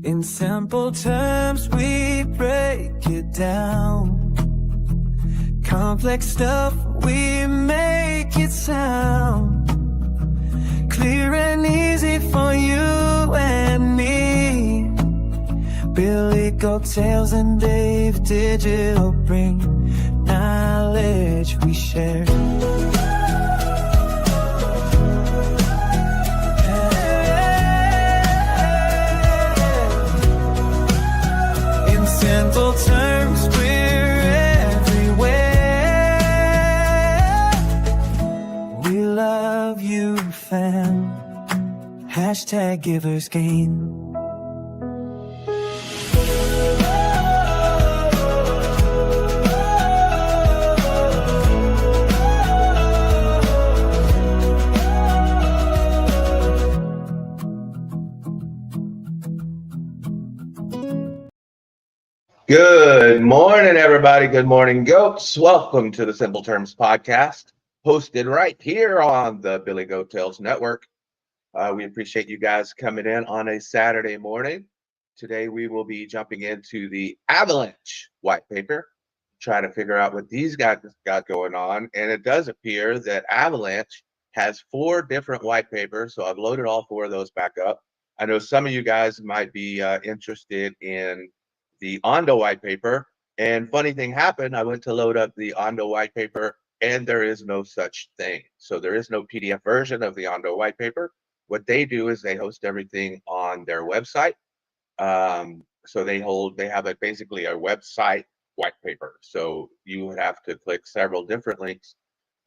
In simple terms, we break it down. Complex stuff, we make it sound clear and easy for you and me. Billy Goattails and Dave Digital bring knowledge we share. In simple terms, we're everywhere. We love you, fam. Hashtag givers gain. Good morning, everybody. Good morning, goats. Welcome to the Simple Terms podcast, hosted right here on the Billy Goattails Network. We appreciate you guys coming in on a Saturday morning. Today, we will be jumping into the Avalanche white paper, trying to figure out what these guys got going on. And it does appear that Avalanche has 4 different white papers, so I've loaded all 4 of those back up. I know some of you guys might be interested in the Ondo white paper, and funny thing happened. I went to load up the Ondo white paper, and there is no such thing. So there is no PDF version of the Ondo white paper. What they do is they host everything on their website. So they have basically a website white paper. So you would have to click several different links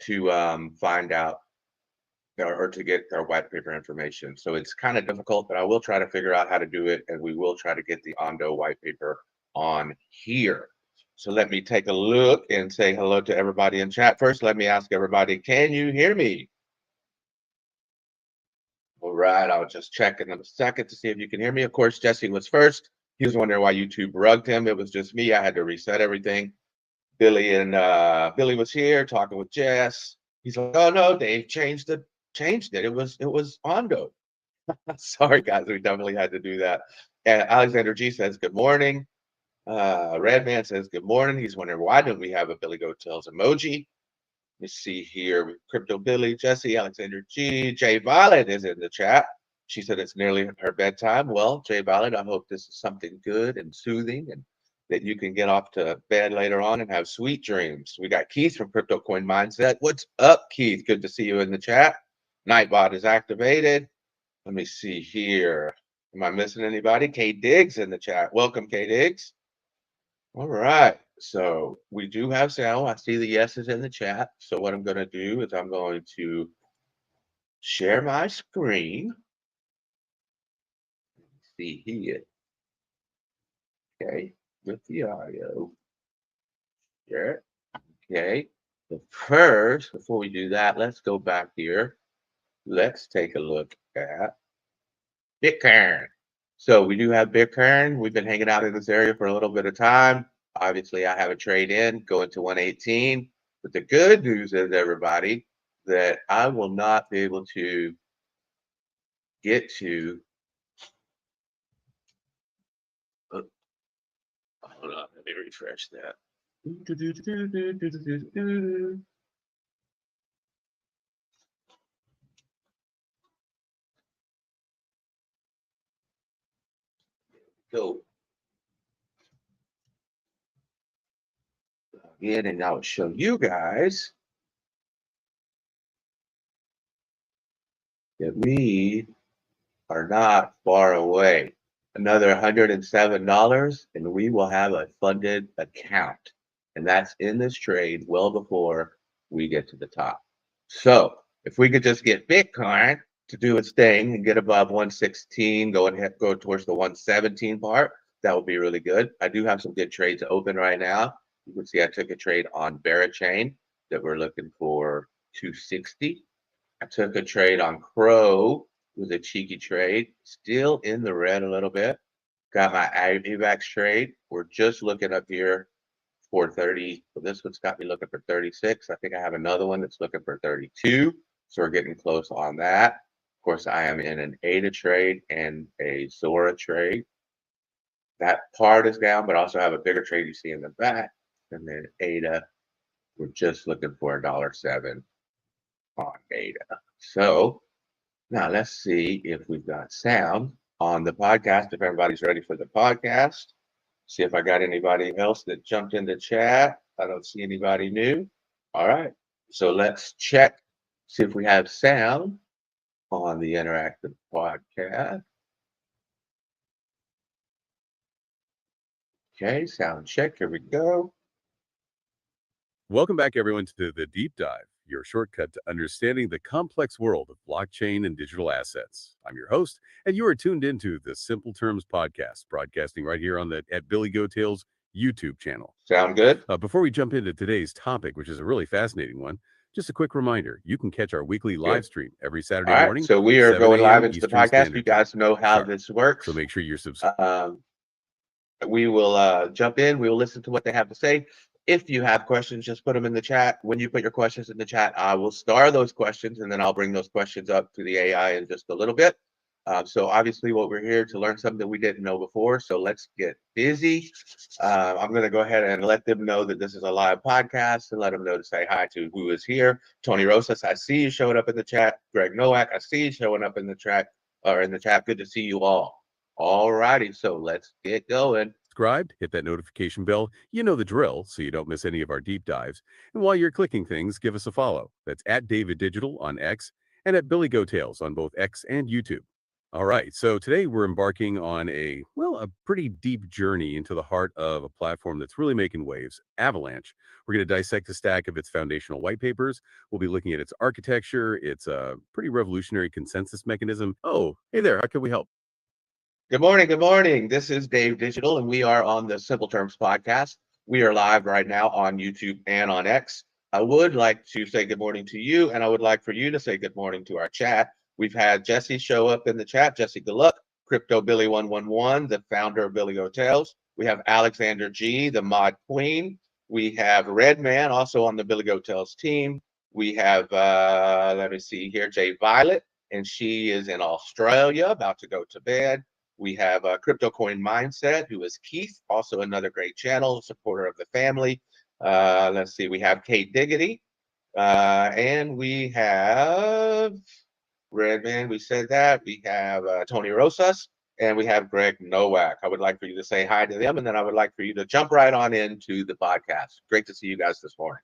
to find out or to get their white paper information. So it's kind of difficult, but I will try to figure out how to do it, and we will try to get the Ondo white paper on here. So let me take a look and say hello to everybody in chat. First, let me ask everybody, can you hear me? All right, I'll just check in a second to see if you can hear me. Of course, Jesse was first. He was wondering why YouTube rugged him. It was just me. I had to reset everything. Billy was here talking with Jess. He's like, oh no, Dave changed it. It was Ondo. Sorry guys, we definitely had to do that. And Alexander G says good morning. Redman says good morning. He's wondering why don't we have a Billy Goattails emoji. Let's see here. Crypto Billy, Jesse, Alexander G, Jay Violet is in the chat. She said it's nearly her bedtime. Well, Jay Violet, I hope this is something good and soothing and that you can get off to bed later on and have sweet dreams. We got Keith from Crypto Coin Mindset. What's up, Keith? Good to see you in the chat. Nightbot is activated. Let me see here. Am I missing anybody? K Diggs in the chat. Welcome, K Diggs. All right. So we do have sound. I see the yeses in the chat. So what I'm going to do is I'm going to share my screen. Let's see here. Okay. With the audio. Share it. Okay. But first, before we do that, let's go back here. Let's take a look at Bitcoin. So we do have Bitcoin. We've been hanging out in this area for a little bit of time. Obviously, I have a trade in going to 118. But the good news is, everybody, that I will not be able to get to. Hold on, let me refresh that. Go in and I'll show you guys that we are not far away. Another $107 and we will have a funded account, and that's in this trade well before we get to the top. So if we could just get Bitcoin to do its thing and get above 116, go towards the 117 part, that would be really good. I do have some good trades open right now. You can see I took a trade on Barachain that we're looking for 260. I took a trade on Crow. It was a cheeky trade, still in the red a little bit. Got my AVAX trade. We're just looking up here for 30. So this one's got me looking for 36. I think I have another one that's looking for 32. So we're getting close on that. Of course, I am in an ADA trade and a Zora trade. that part is down, but also have a bigger trade you see in the back. And then ADA, we're just looking for $1.07 on ADA. So now let's see if we've got sound on the podcast, if everybody's ready for the podcast. See if I got anybody else that jumped in the chat. I don't see anybody new. All right. So let's check, see if we have sound on the interactive podcast. Okay, sound check. Here we go. Welcome back, everyone, to the Deep Dive, your shortcut to understanding the complex world of blockchain and digital assets. I'm your host, and you are tuned into the Simple Terms podcast, broadcasting right here on at Billy Goatle's YouTube channel. Sound good? Before we jump into today's topic, which is a really fascinating one, just a quick reminder, you can catch our weekly live stream every Saturday morning. So we are 7 going live a.m. into the Eastern podcast. Standard You guys know how Sharp. this works. So make sure you're subscribed. We will jump in. We will listen to what they have to say. If you have questions, just put them in the chat. When you put your questions in the chat, I will star those questions, and then I'll bring those questions up to the AI in just a little bit. So obviously, what we're here to learn something that we didn't know before. So let's get busy. I'm going to go ahead and let them know that this is a live podcast, and let them know to say hi to who is here. Tony Rosas, I see you showing up in the chat. Greg Nowak, I see you showing up in the chat. Good to see you all. All righty, so let's get going. Subscribed, hit that notification bell. You know the drill, so you don't miss any of our deep dives. And while you're clicking things, give us a follow. That's at David Digital on X and at Billy Goatles on both X and YouTube. All right, so today we're embarking on a pretty deep journey into the heart of a platform that's really making waves, Avalanche. We're going to dissect a stack of its foundational white papers. We'll be looking at its architecture, its pretty revolutionary consensus mechanism. Oh, hey there, how can we help? Good morning. Good morning. This is Dave Digital, and we are on the Simple Terms podcast. We are live right now on YouTube and on X. I would like to say good morning to you, and I would like for you to say good morning to our chat. We've had Jesse show up in the chat. Jesse, good luck. Crypto Billy 111, the founder of Billy Hotels. We have Alexander G, the mod queen. We have Redman, also on the Billy Hotels team. We have, let me see here, Jay Violet, and she is in Australia, about to go to bed. We have Crypto Coin Mindset, who is Keith, also another great channel, supporter of the family. Let's see, we have Kate Diggity, and we have Redman, we said that. We have Tony Rosas, and we have Greg Nowak. I would like for you to say hi to them, and then I would like for you to jump right on into the podcast. Great to see you guys this morning.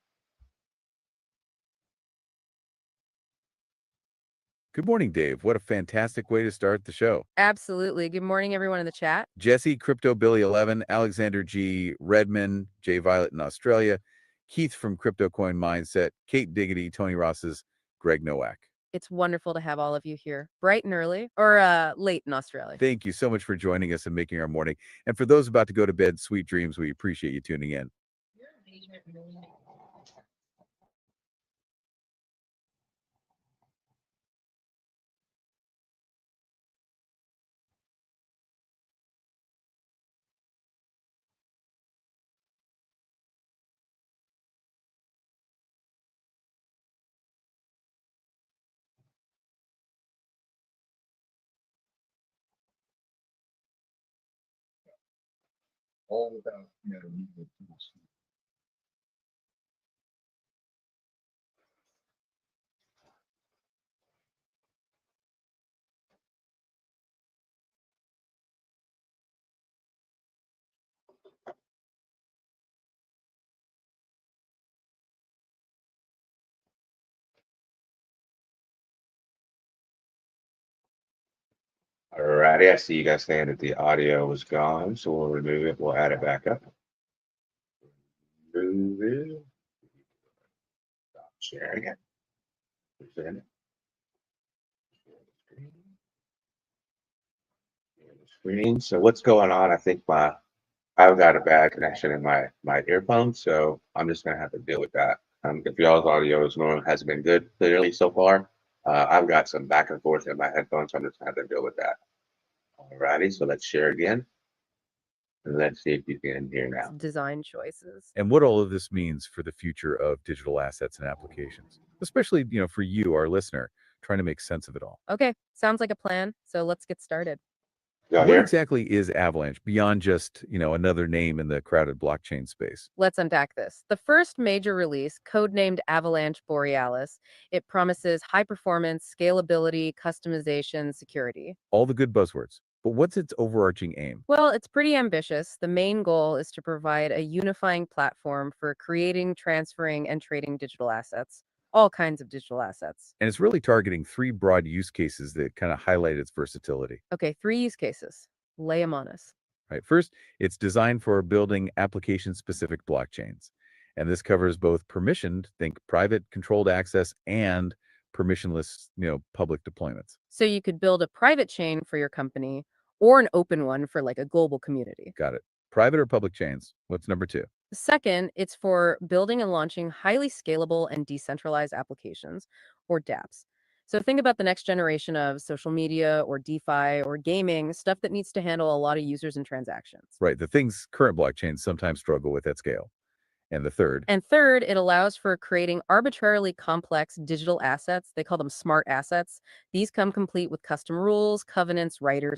Good morning, Dave. What a fantastic way to start the show. Absolutely. Good morning, everyone in the chat. Jesse, Crypto Billy 11, Alexander G, Redman, Jay Violet in Australia, Keith from Crypto Coin Mindset, Kate Diggity, Tony Rosses, Greg Nowak. It's wonderful to have all of you here, bright and early, or late in Australia. Thank you so much for joining us and making our morning. And for those about to go to bed, sweet dreams. We appreciate you tuning in. All about, All righty, I see you guys saying that the audio was gone, so we'll remove it. We'll add it back up. Remove it. Stop sharing it. Present it. Share the screen. So what's going on? I think I've got a bad connection in my earphones, so I'm just gonna have to deal with that. If y'all's audio has been good clearly so far, I've got some back and forth in my headphones, so I'm just gonna have to deal with that. Alrighty, so let's share again. And let's see if you can hear now. Design choices. And what all of this means for the future of digital assets and applications, especially, for you, our listener, trying to make sense of it all. Okay, sounds like a plan. So let's get started. Y'all What here? exactly is Avalanche beyond just, another name in the crowded blockchain space? Let's unpack this. The first major release, codenamed Avalanche Borealis, it promises high performance, scalability, customization, security. All the good buzzwords. But what's its overarching aim? Well, it's pretty ambitious. The main goal is to provide a unifying platform for creating, transferring, and trading digital assets, all kinds of digital assets. And it's really targeting three broad use cases that kind of highlight its versatility. Okay, three use cases. Lay them on us. Right. First, it's designed for building application-specific blockchains. And this covers both permissioned, think private controlled access, and permissionless, public deployments. So you could build a private chain for your company or an open one for like a global community. Got it. Private or public chains? What's number two? Second, it's for building and launching highly scalable and decentralized applications, or dApps. So think about the next generation of social media or DeFi or gaming, stuff that needs to handle a lot of users and transactions. Right. The things current blockchains sometimes struggle with at scale. And the third, And third, it allows for creating arbitrarily complex digital assets. They call them smart assets. These come complete with custom rules, covenants, writers.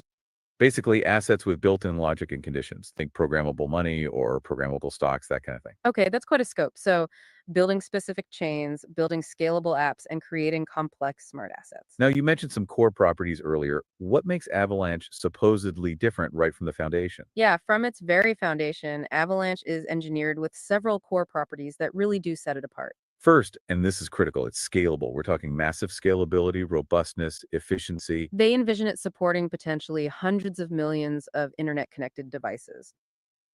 basically assets with built-in logic and conditions. Think programmable money or programmable stocks, that kind of thing. Okay, that's quite a scope. So building specific chains, building scalable apps, and creating complex smart assets. Now, you mentioned some core properties earlier. What makes Avalanche supposedly different right from the foundation? Yeah, from its very foundation, Avalanche is engineered with several core properties that really do set it apart. First, and this is critical, it's scalable. We're talking massive scalability, robustness, efficiency. They envision it supporting potentially hundreds of millions of internet connected devices.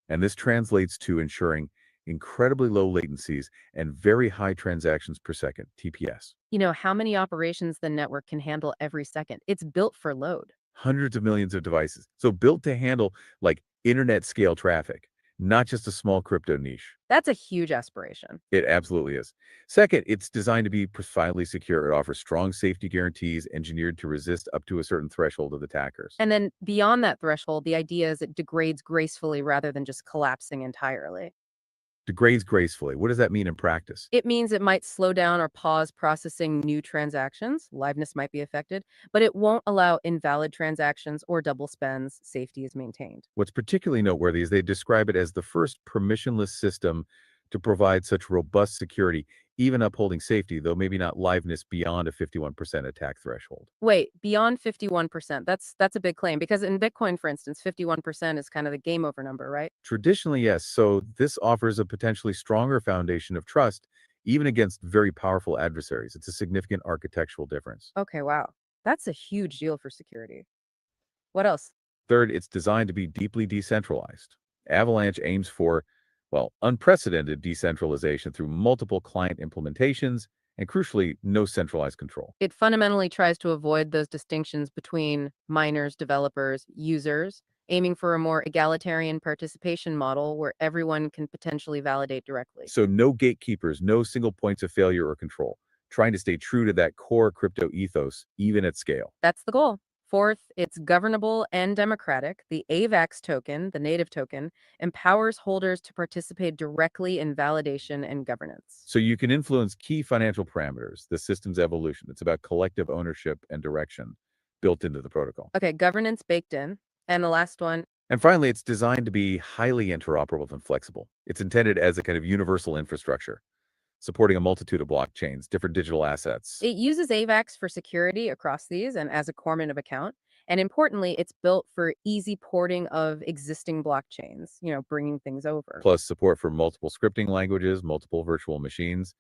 And this translates to ensuring incredibly low latencies and very high transactions per second, TPS. You know, how many operations the network can handle every second? It's built for load. Hundreds of millions of devices. So built to handle like internet scale traffic, not just a small crypto niche. That's a huge aspiration. It absolutely is. Second, it's designed to be profoundly secure. It offers strong safety guarantees engineered to resist up to a certain threshold of attackers. And then beyond that threshold, the idea is it degrades gracefully rather than just collapsing entirely. Degrades gracefully. What does that mean in practice? It means it might slow down or pause processing new transactions. Liveness might be affected, but it won't allow invalid transactions or double spends. Safety is maintained. What's particularly noteworthy is they describe it as the first permissionless system to provide such robust security, even upholding safety, though maybe not liveness beyond a 51% attack threshold. Wait, beyond 51%. That's a big claim because in Bitcoin, for instance, 51% is kind of the game over number, right? Traditionally, yes. So this offers a potentially stronger foundation of trust, even against very powerful adversaries. It's a significant architectural difference. Okay, wow. That's a huge deal for security. What else? Third, it's designed to be deeply decentralized. Avalanche aims for, well, unprecedented decentralization through multiple client implementations and, crucially, no centralized control. It fundamentally tries to avoid those distinctions between miners, developers, users, aiming for a more egalitarian participation model where everyone can potentially validate directly. So no gatekeepers, no single points of failure or control, trying to stay true to that core crypto ethos, even at scale. That's the goal. Fourth, it's governable and democratic. The AVAX token, the native token, empowers holders to participate directly in validation and governance. So you can influence key financial parameters, the system's evolution. It's about collective ownership and direction built into the protocol. Okay, governance baked in. And the last one, And finally, it's designed to be highly interoperable and flexible. It's intended as a kind of universal infrastructure, supporting a multitude of blockchains, different digital assets. it uses AVAX for security across these and as a coordinative account. And importantly, it's built for easy porting of existing blockchains, bringing things over. Plus support for multiple scripting languages, multiple virtual machines.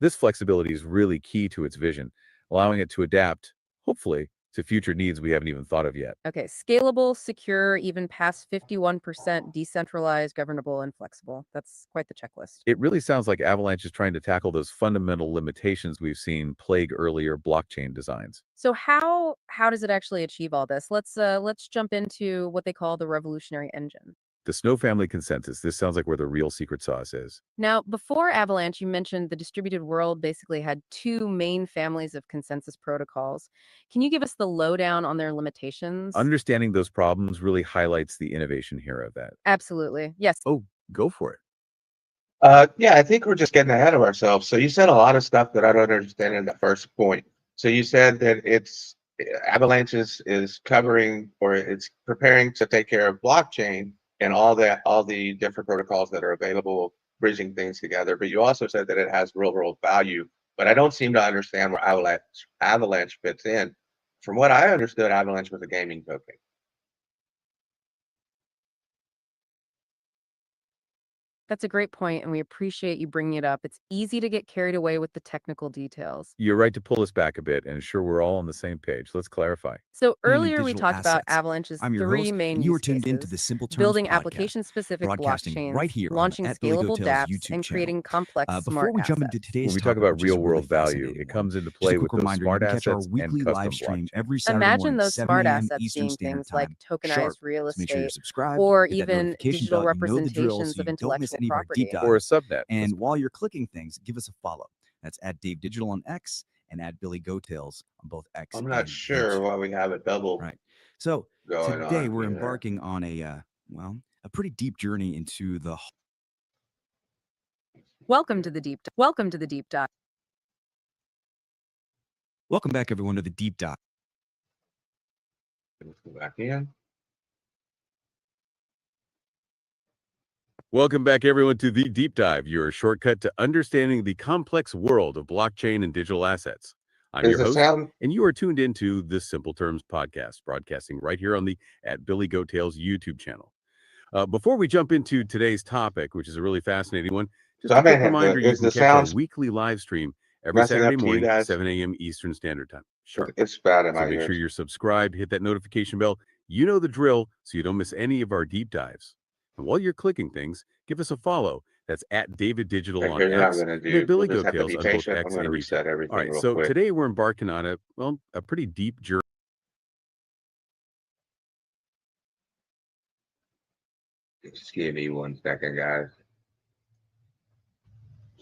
This flexibility is really key to its vision, allowing it to adapt, hopefully, to future needs we haven't even thought of yet. Okay, scalable, secure, even past 51%, decentralized, governable, and flexible. That's quite the checklist. It really sounds like Avalanche is trying to tackle those fundamental limitations we've seen plague earlier blockchain designs. So how does it actually achieve all this? Let's jump into what they call the revolutionary engine. The Snow family consensus, this sounds like where the real secret sauce is. Now, before Avalanche, you mentioned the distributed world basically had two main families of consensus protocols. Can you give us the lowdown on their limitations? Understanding those problems really highlights the innovation here of that. Absolutely. Yes. Oh, go for it. Yeah, I think we're just getting ahead of ourselves. So you said a lot of stuff that I don't understand in the first point. So you said that it's Avalanche is covering, or it's preparing to take care of blockchain and all the different protocols that are available, bridging things together. But you also said that it has real world value, but I don't seem to understand where Avalanche fits in. From what I understood, Avalanche was a gaming token. That's a great point, and we appreciate you bringing it up. It's easy to get carried away with the technical details. You're right to pull us back a bit and ensure we're all on the same page. Let's clarify. So And earlier we digital talked about assets. Avalanche's I'm your three host, main and you are use tuned into cases: the Simple Terms building podcast, application-specific broadcasting blockchains, right here on launching at Billy scalable Goatell's dApps, YouTube and channel. creating complex Before smart we jump assets. into today's When we topic, talk about which is a real really world value, fascinating it one, comes into just play a with quick those reminder, you smart can catch our assets and weekly custom live stream blockchain. every Saturday Imagine morning, those 7 smart a.m. assets Eastern being Standard things like Time, tokenized sharp. real So make sure you're estate subscribed, or hit that even notification digital bell. You know the drill, representations so of you don't miss intellectual any of our deep property. Or a dives. subnet. And while you're clicking things, give us a follow. That's at Dave Digital on X and at Billy Goatels on both X I'm and not sure YouTube. why we have a double Right. So going today on we're here. embarking on a pretty deep journey into the Welcome to the deep dive. Welcome back, everyone, to the deep dive. Let's go back in. Welcome back, everyone, to the Deep Dive, your shortcut to understanding the complex world of blockchain and digital assets. I'm Is your the host, sound and you are tuned into the Simple Terms podcast, broadcasting right here on the at Billy Goatels YouTube channel. Before we jump into today's topic, which is a really fascinating one, so just I a may quick have reminder, to, you is can the catch our sound weekly live stream every messing Saturday up to you morning, guys? 7 a.m. Eastern Standard Time. Sharp. It's bad in So my make ears. sure you're subscribed, hit that notification bell. You know the drill, so you don't miss any of our deep dives. And while you're clicking things, give us a follow. That's at David Digital Okay, on here's what I'm X gonna and at do. Billy We'll just have to Goatels be on both patient. I'm X gonna and YouTube. reset All everything right, real so quick. today we're embarking on a pretty deep journey. Just give me 1 second, guys.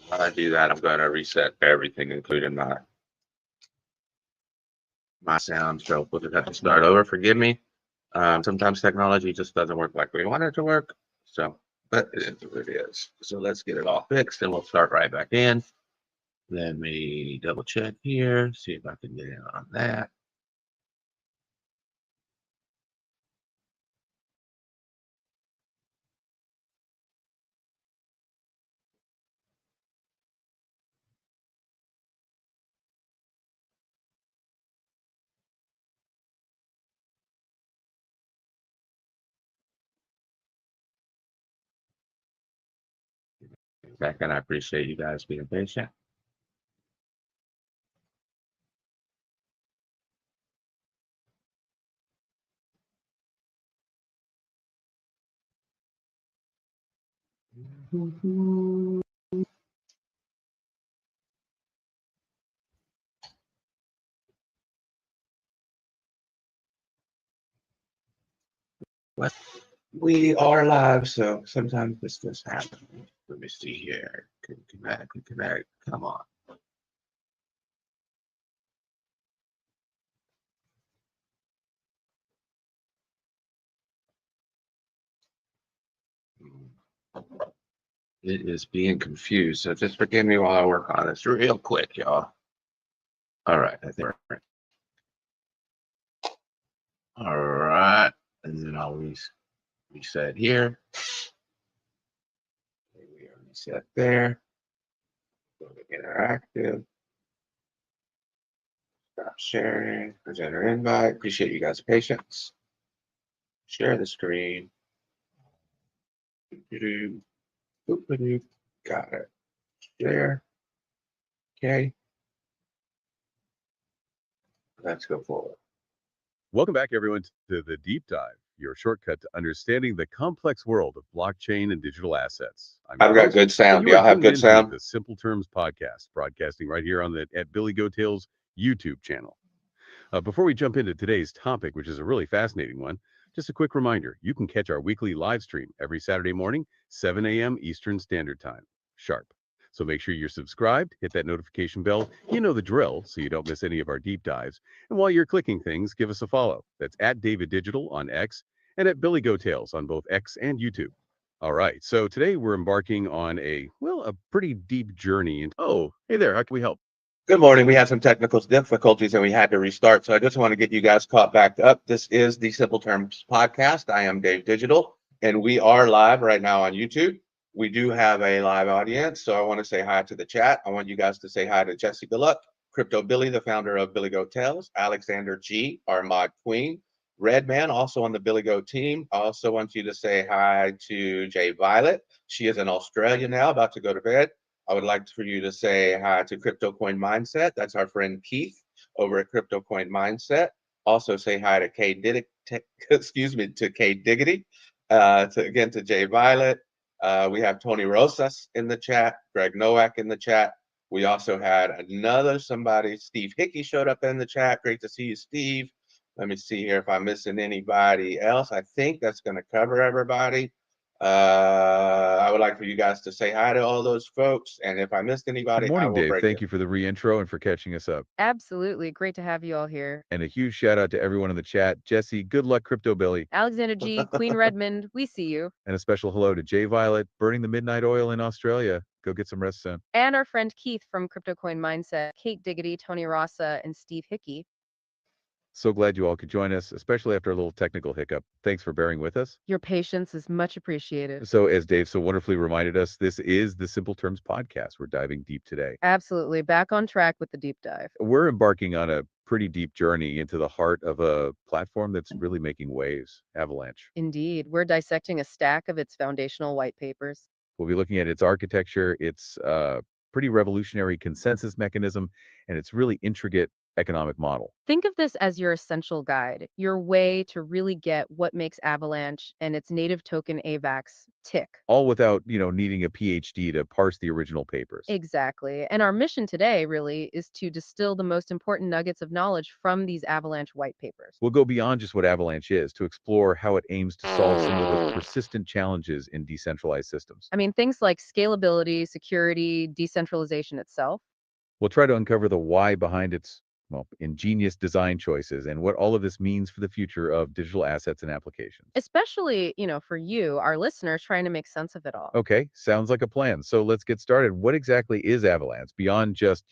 While I do that, I'm gonna reset everything, including my sound. So we'll just have to start over. Forgive me. Sometimes technology just doesn't work like we want it to work. So, but it is what it is. So let's get it all fixed, and we'll start right back in. Let me double check here, see if I can get in on that. Second, I appreciate you guys being patient. But we are live, so sometimes this just happens. Let me see here. Connect. Come on. It is being confused, so just forgive me while I work on this real quick, y'all. All right, I think. All right, and then I'll reset here. Okay, we are reset there. Go to interactive. Stop sharing. Presenter invite. Appreciate you guys' patience. Share the screen. Got it. Share. Okay. Let's go forward. Welcome back, everyone, to the Deep Dive, your shortcut to understanding the complex world of blockchain and digital assets. I'm I've your got host, good and sound. you Do are y'all have tuned good into sound? the Simple Terms podcast, broadcasting right here on the at Billy Goatels YouTube channel. Before we jump into today's topic, which is a really fascinating one, just a quick reminder, you can catch our weekly live stream every Saturday morning, 7 a.m. Eastern Standard Time, sharp. So make sure you're subscribed, hit that notification bell. You know the drill, so you don't miss any of our deep dives. And while you're clicking things, give us a follow. That's at David Digital on X and at Billy Goatels on both X and YouTube. All right, so today we're embarking on a pretty deep journey. Oh, hey there, how can we help? Good morning. We had some technical difficulties and we had to restart. So I just want to get you guys caught back up. This is the Simple Terms podcast. I am Dave Digital and we are live right now on YouTube. We do have a live audience. So I want to say hi to the chat. I want you guys to say hi to Jesse Gluck, Crypto Billy, the founder of Billy Goat Tales, Alexander G, our mod queen, Redman, also on the Billy Goat team. I also want you to say hi to Jay Violet. She is in Australia now, about to go to bed. I would like for you to say hi to Crypto Coin Mindset. That's our friend Keith over at Crypto Coin Mindset. Also say hi to to K Diggity. To Jay Violet. We have Tony Rosas in the chat, Greg Nowak in the chat. We also had somebody, Steve Hickey showed up in the chat. Great to see you, Steve. Let me see here if I'm missing anybody else. I think that's going to cover everybody. I would like for you guys to say hi to all those folks. And if I missed anybody, Good I morning, will Dave. break Thank it. you for the re-intro and for catching us up. Absolutely. Great to have you all here. And a huge shout out to everyone in the chat. Jesse, good luck, Crypto Billy. Alexander G, Queen Redmond, we see you. And a special hello to Jay Violet, burning the midnight oil in Australia. Go get some rest soon. And our friend Keith from Crypto Coin Mindset, Kate Diggity, Tony Rossa, and Steve Hickey. So glad you all could join us, especially after a little technical hiccup. Thanks for bearing with us. Your patience is much appreciated. So as Dave so wonderfully reminded us, this is the Simple Terms podcast. We're diving deep today. Absolutely. Back on track with the deep dive. We're embarking on a pretty deep journey into the heart of a platform that's really making waves, Avalanche. Indeed. We're dissecting a stack of its foundational white papers. We'll be looking at its architecture, its pretty revolutionary consensus mechanism, and its really intricate economic model. Think of this as your essential guide, your way to really get what makes Avalanche and its native token AVAX tick. All without, needing a PhD to parse the original papers. Exactly. And our mission today really is to distill the most important nuggets of knowledge from these Avalanche white papers. We'll go beyond just what Avalanche is to explore how it aims to solve some of the persistent challenges in decentralized systems. I mean, things like scalability, security, decentralization itself. We'll try to uncover the why behind its ingenious design choices and what all of this means for the future of digital assets and applications. Especially, for you, our listeners, trying to make sense of it all. Okay, sounds like a plan. So let's get started. What exactly is Avalanche beyond just,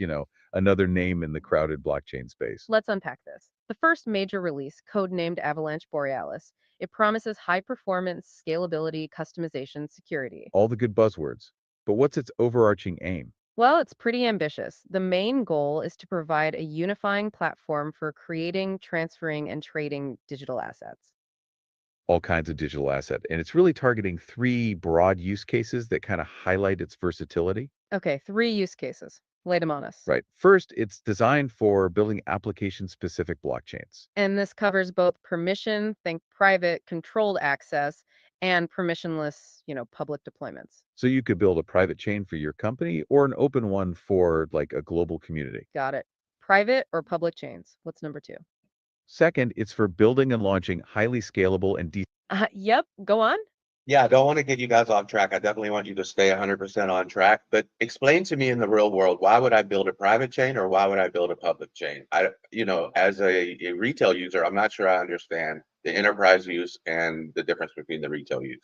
another name in the crowded blockchain space? Let's unpack this. The first major release, codenamed Avalanche Borealis, it promises high performance, scalability, customization, security. All the good buzzwords. But what's its overarching aim? Well, it's pretty ambitious. The main goal is to provide a unifying platform for creating, transferring, and trading digital assets. All kinds of digital asset. And it's really targeting three broad use cases that kind of highlight its versatility. Okay, 3 use cases. Lay them on us. Right. First, it's designed for building application-specific blockchains. And this covers both permission, think private, controlled access, and permissionless, public deployments. So you could build a private chain for your company or an open one for like a global community. Got it. Private or public chains? What's number 2? Second, it's for building and launching highly scalable and Yep, go on. Yeah, I don't want to get you guys off track. I definitely want you to stay 100% on track. But explain to me in the real world, why would I build a private chain or why would I build a public chain? As a retail user, I'm not sure I understand the enterprise use and the difference between the retail use.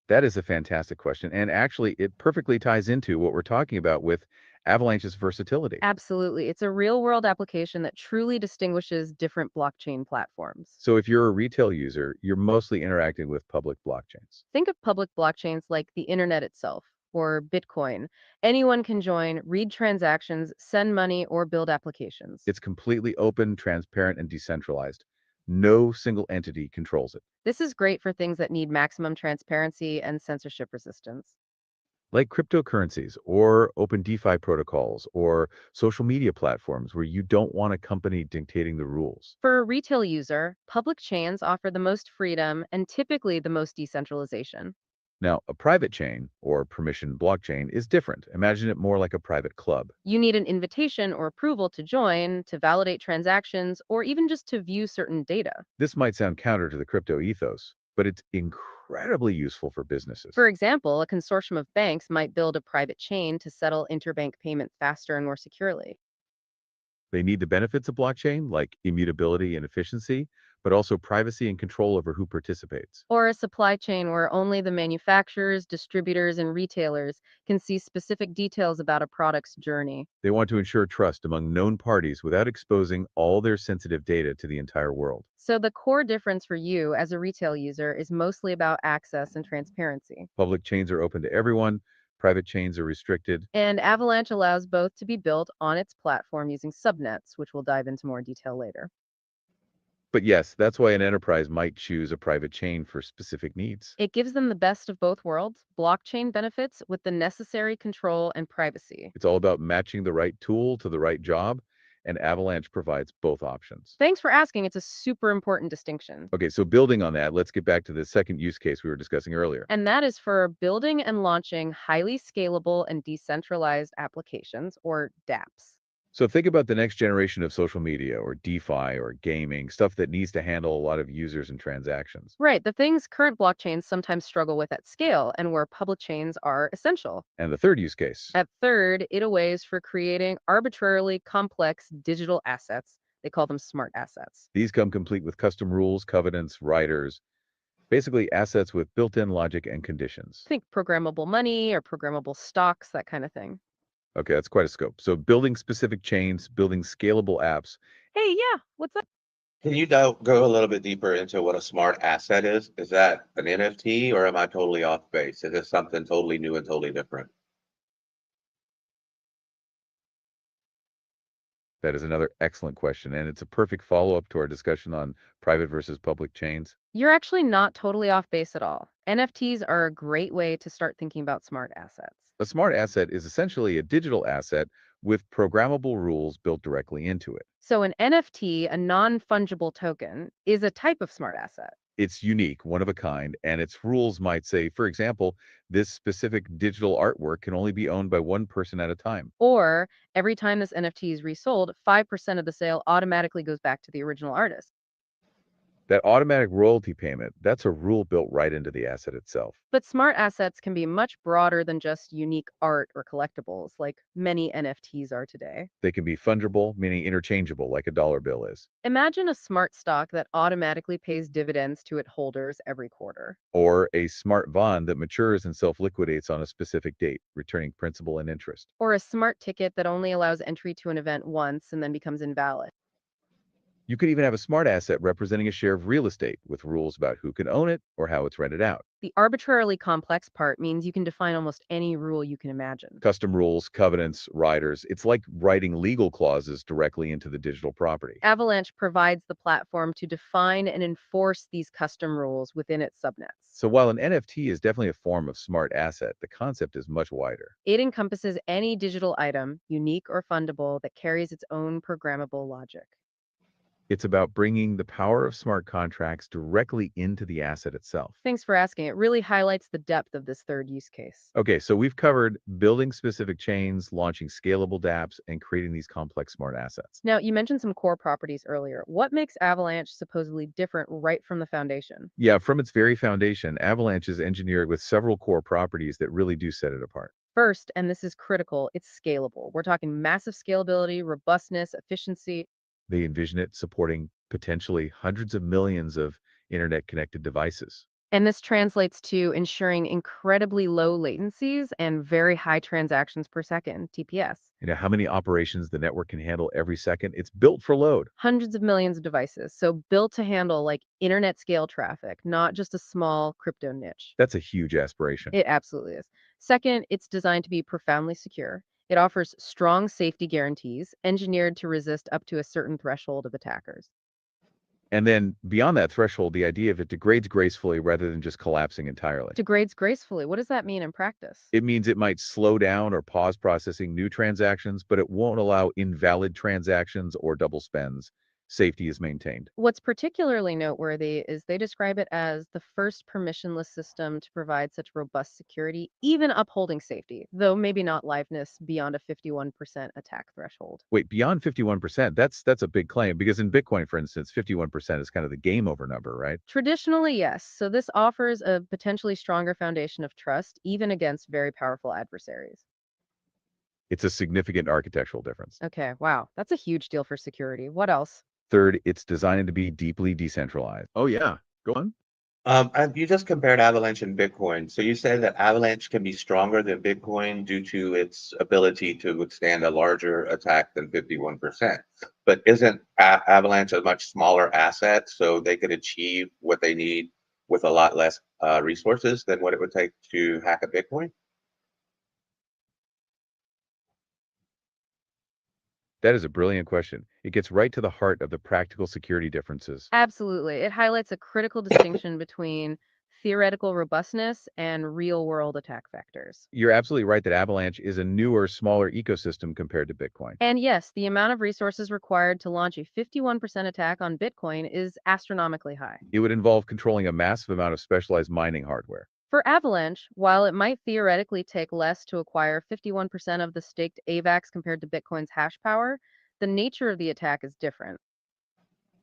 That is a fantastic question. And actually, it perfectly ties into what we're talking about with Avalanche's versatility. Absolutely. It's a real world application that truly distinguishes different blockchain platforms. So if you're a retail user, you're mostly interacting with public blockchains. Think of public blockchains like the internet itself or Bitcoin. Anyone can join, read transactions, send money, or build applications. It's completely open, transparent, and decentralized. No single entity controls it. This is great for things that need maximum transparency and censorship resistance. Like cryptocurrencies or open DeFi protocols or social media platforms where you don't want a company dictating the rules. For a retail user, public chains offer the most freedom and typically the most decentralization. Now, a private chain or permissioned blockchain is different. Imagine it more like a private club. You need an invitation or approval to join, to validate transactions, or even just to view certain data. This might sound counter to the crypto ethos, but it's incredibly useful for businesses. For example, a consortium of banks might build a private chain to settle interbank payments faster and more securely. They need the benefits of blockchain, like immutability and efficiency, but also privacy and control over who participates. Or a supply chain where only the manufacturers, distributors, and retailers can see specific details about a product's journey. They want to ensure trust among known parties without exposing all their sensitive data to the entire world. So the core difference for you as a retail user is mostly about access and transparency. Public chains are open to everyone, private chains are restricted. And Avalanche allows both to be built on its platform using subnets, which we'll dive into more detail later. But yes, that's why an enterprise might choose a private chain for specific needs. It gives them the best of both worlds, blockchain benefits with the necessary control and privacy. It's all about matching the right tool to the right job, and Avalanche provides both options. Thanks for asking. It's a super important distinction. Okay, so building on that, let's get back to the second use case we were discussing earlier. And that is for building and launching highly scalable and decentralized applications, or dApps. So think about the next generation of social media or DeFi or gaming, stuff that needs to handle a lot of users and transactions. Right, the things current blockchains sometimes struggle with at scale and where public chains are essential. And the third use case, At third, it aways for creating arbitrarily complex digital assets. They call them smart assets. these come complete with custom rules, covenants, riders, basically assets with built-in logic and conditions. Think programmable money or programmable stocks, that kind of thing. Okay, that's quite a scope. So building specific chains, building scalable apps. Hey, yeah, what's up? Can you go a little bit deeper into what a smart asset is? Is that an NFT or am I totally off base? Is this something totally new and totally different? That is another excellent question, and it's a perfect follow-up to our discussion on private versus public chains. You're actually not totally off base at all. NFTs are a great way to start thinking about smart assets. A smart asset is essentially a digital asset with programmable rules built directly into it. So, an NFT, a non fungible token, is a type of smart asset. It's unique, one of a kind, and its rules might say, for example, this specific digital artwork can only be owned by one person at a time. Or every time this NFT is resold, 5% of the sale automatically goes back to the original artist. That automatic royalty payment, that's a rule built right into the asset itself. But smart assets can be much broader than just unique art or collectibles, like many NFTs are today. They can be fungible, meaning interchangeable, like a dollar bill is, Imagine a smart stock that automatically pays dividends to its holders every quarter. or a smart bond that matures and self-liquidates on a specific date, returning principal and interest. Or a smart ticket that only allows entry to an event once and then becomes invalid. You could even have a smart asset representing a share of real estate with rules about who can own it or how it's rented out. The arbitrarily complex part means you can define almost any rule you can imagine. Custom rules, covenants, riders. It's like writing legal clauses directly into the digital property. Avalanche provides the platform to define and enforce these custom rules within its subnets. So while an NFT is definitely a form of smart asset, the concept is much wider. It encompasses any digital item, unique or fungible, that carries its own programmable logic. It's about bringing the power of smart contracts directly into the asset itself. Thanks for asking. It really highlights the depth of this third use case. Okay, so we've covered building specific chains, launching scalable dApps, and creating these complex smart assets. Now, you mentioned some core properties earlier. What makes Avalanche supposedly different right from the foundation? Yeah, from its very foundation, Avalanche is engineered with several core properties that really do set it apart. First, and this is critical, it's scalable. We're talking massive scalability, robustness, efficiency. They envision it supporting potentially hundreds of millions of internet connected devices. And this translates to ensuring incredibly low latencies and very high transactions per second, TPS. You know how many operations the network can handle every second? It's built for load. Hundreds of millions of devices, so built to handle like internet scale traffic, not just a small crypto niche. That's a huge aspiration. It absolutely is. Second, it's designed to be profoundly secure. It offers strong safety guarantees, engineered to resist up to a certain threshold of attackers. And then beyond that threshold, the idea of it degrades gracefully rather than just collapsing entirely. Degrades gracefully. What does that mean in practice? It means it might slow down or pause processing new transactions, but it won't allow invalid transactions or double spends. Safety is maintained. What's particularly noteworthy is they describe it as the first permissionless system to provide such robust security, even upholding safety, though maybe not liveness beyond a 51% attack threshold. Wait, beyond 51%, that's a big claim because in Bitcoin, for instance, 51% is kind of the game over number, right? Traditionally, yes. So this offers a potentially stronger foundation of trust, even against very powerful adversaries. It's a significant architectural difference. Okay, wow. That's a huge deal for security. What else? Third, it's designed to be deeply decentralized. Oh, yeah. Go on. And you just compared Avalanche and Bitcoin. So you said that Avalanche can be stronger than Bitcoin due to its ability to withstand a larger attack than 51%. But isn't Avalanche a much smaller asset, so they could achieve what they need with a lot less resources than what it would take to hack a Bitcoin? That is a brilliant question. It gets right to the heart of the practical security differences. Absolutely. It highlights a critical distinction between theoretical robustness and real-world attack vectors. You're absolutely right that Avalanche is a newer, smaller ecosystem compared to Bitcoin. And yes, the amount of resources required to launch a 51% attack on Bitcoin is astronomically high. It would involve controlling a massive amount of specialized mining hardware. For Avalanche, while it might theoretically take less to acquire 51% of the staked AVAX compared to Bitcoin's hash power, the nature of the attack is different.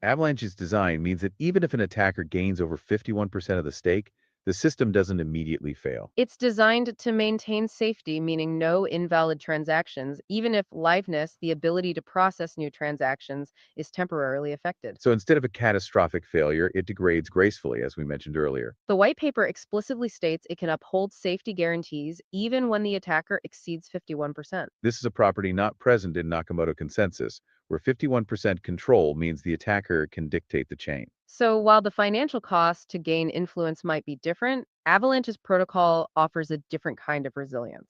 Avalanche's design means that even if an attacker gains over 51% of the stake, the system doesn't immediately fail. It's designed to maintain safety, meaning no invalid transactions, even if liveness, the ability to process new transactions, is temporarily affected. So instead of a catastrophic failure, it degrades gracefully, as we mentioned earlier. The white paper explicitly states it can uphold safety guarantees even when the attacker exceeds 51%. This is a property not present in Nakamoto consensus, where 51% control means the attacker can dictate the chain. So while the financial cost to gain influence might be different, Avalanche's protocol offers a different kind of resilience.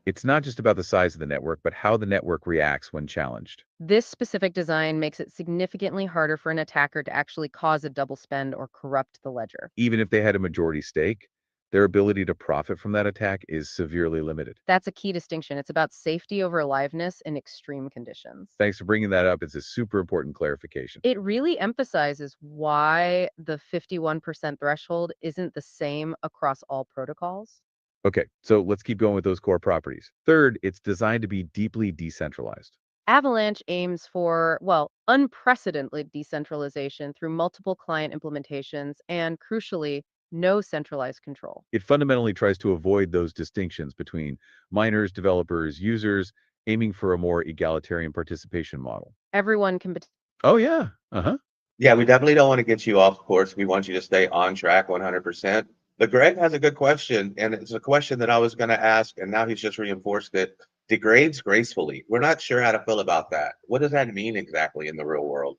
It's not just about the size of the network, but how the network reacts when challenged. This specific design makes it significantly harder for an attacker to actually cause a double spend or corrupt the ledger. Even if they had a majority stake, their ability to profit from that attack is severely limited. That's a key distinction. It's about safety over aliveness in extreme conditions. Thanks for bringing that up. It's a super important clarification. It really emphasizes why the 51% threshold isn't the same across all protocols. Okay, so let's keep going with those core properties. Third, it's designed to be deeply decentralized. Avalanche aims for, well, unprecedented decentralization through multiple client implementations and, crucially, no centralized control. It fundamentally tries to avoid those distinctions between miners, developers, users, aiming for a more egalitarian participation model. Everyone can Oh, yeah. Uh-huh. Yeah, we definitely don't want to get you off course. We want you to stay on track 100%. But Greg has a good question, and it's a question that I was going to ask, and now he's just reinforced it. Degrades gracefully. We're not sure how to feel about that. What does that mean exactly in the real world?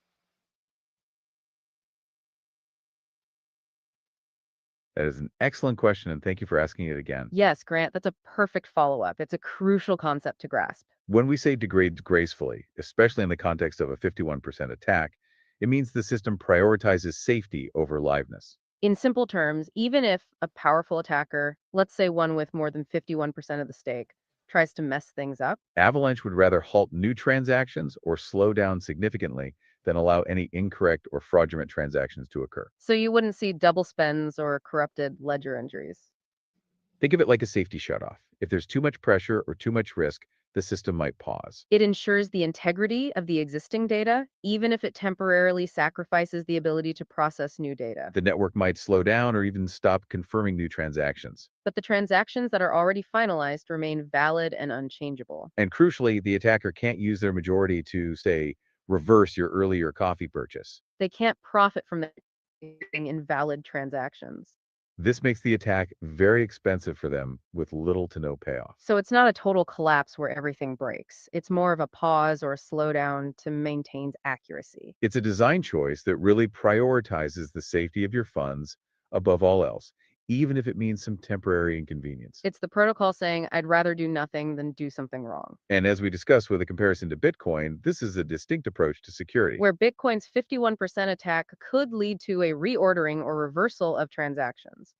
That is an excellent question, and thank you for asking it again. Yes, Grant, that's a perfect follow-up. It's a crucial concept to grasp. When we say degrades gracefully, especially in the context of a 51% attack, it means the system prioritizes safety over liveness. In simple terms, even if a powerful attacker, let's say one with more than 51% of the stake, tries to mess things up, Avalanche would rather halt new transactions or slow down significantly than allow any incorrect or fraudulent transactions to occur. so you wouldn't see double spends or corrupted ledger injuries. Think of it like a safety shutoff. If there's too much pressure or too much risk, the system might pause. It ensures the integrity of the existing data, even if it temporarily sacrifices the ability to process new data. The network might slow down or even stop confirming new transactions. But the transactions that are already finalized remain valid and unchangeable. And crucially, the attacker can't use their majority to, say, reverse your earlier coffee purchase. They can't profit from the invalid transactions. This makes the attack very expensive for them with little to no payoff. So it's not a total collapse where everything breaks. It's more of a pause or a slowdown to maintain accuracy. It's a design choice that really prioritizes the safety of your funds above all else, even if it means some temporary inconvenience. It's the protocol saying, I'd rather do nothing than do something wrong. And as we discussed with a comparison to Bitcoin, this is a distinct approach to security. Where Bitcoin's 51% attack could lead to a reordering or reversal of transactions.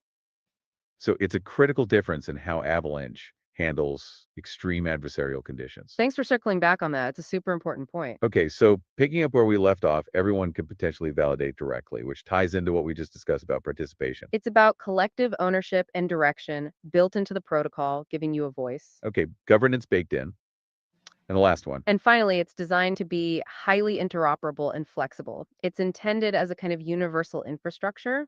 So it's a critical difference in how Avalanche handles extreme adversarial conditions. Thanks for circling back on that. It's a super important point. Okay, so picking up where we left off, everyone can potentially validate directly, which ties into what we just discussed about participation. It's about collective ownership and direction built into the protocol, giving you a voice. Okay, governance baked in. And the last one. And finally, it's designed to be highly interoperable and flexible. It's intended as a kind of universal infrastructure.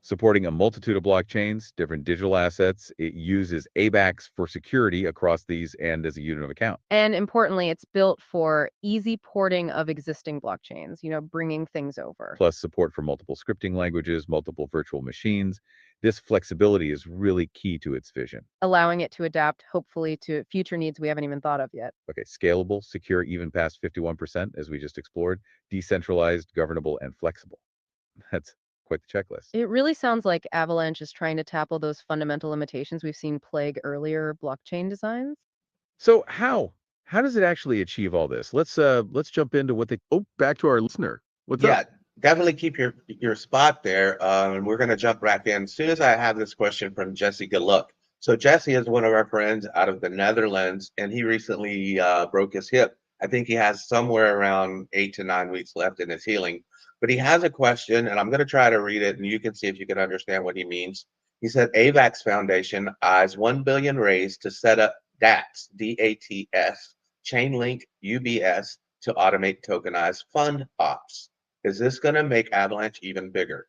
Supporting a multitude of blockchains, different digital assets, it uses AVAX for security across these and as a unit of account. And importantly, it's built for easy porting of existing blockchains, bringing things over. Plus support for multiple scripting languages, multiple virtual machines. This flexibility is really key to its vision. Allowing it to adapt, hopefully, to future needs we haven't even thought of yet. Okay, scalable, secure, even past 51%, as we just explored, decentralized, governable, and flexible. That's quite the checklist. It really sounds like Avalanche is trying to tackle those fundamental limitations we've seen plague earlier blockchain designs. So how does it actually achieve all this? Let's jump into what they back to our listener. What's Yeah, up? definitely keep your spot there. And we're going to jump back in as soon as I have this question from Jesse. Good luck. So Jesse is one of our friends out of the Netherlands, and he recently broke his hip. I think he has somewhere around 8 to 9 weeks left in his healing. But he has a question, and I'm going to try to read it, and you can see if you can understand what he means. He said, AVAX Foundation eyes 1 billion raised to set up DATS, DATS, Chainlink UBS to automate tokenized fund ops. Is this going to make Avalanche even bigger?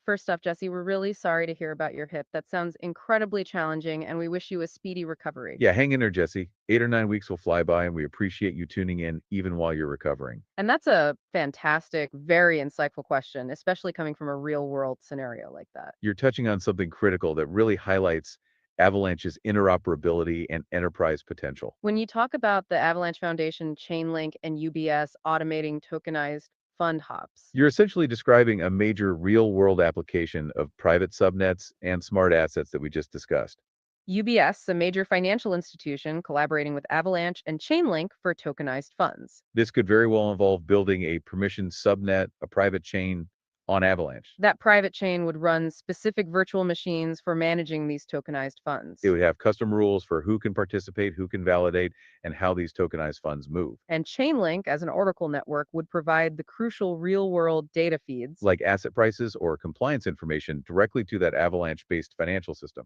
First off, Jesse, we're really sorry to hear about your hip. That sounds incredibly challenging, and we wish you a speedy recovery. Yeah, hang in there, Jesse. 8 or 9 weeks will fly by, and we appreciate you tuning in even while you're recovering. And that's a fantastic, very insightful question, especially coming from a real world scenario like that. You're touching on something critical that really highlights Avalanche's interoperability and enterprise potential. When you talk about the Avalanche Foundation, Chainlink, and UBS automating tokenized fund hops, You're essentially describing a major real-world application of private subnets and smart assets that we just discussed. UBS, a major financial institution, collaborating with Avalanche and Chainlink for tokenized funds. This could very well involve building a permissioned subnet, a private chain on Avalanche. That private chain would run specific virtual machines for managing these tokenized funds. It would have custom rules for who can participate, who can validate, and how these tokenized funds move. And Chainlink, as an Oracle network, would provide the crucial real-world data feeds. Like asset prices or compliance information directly to that Avalanche-based financial system.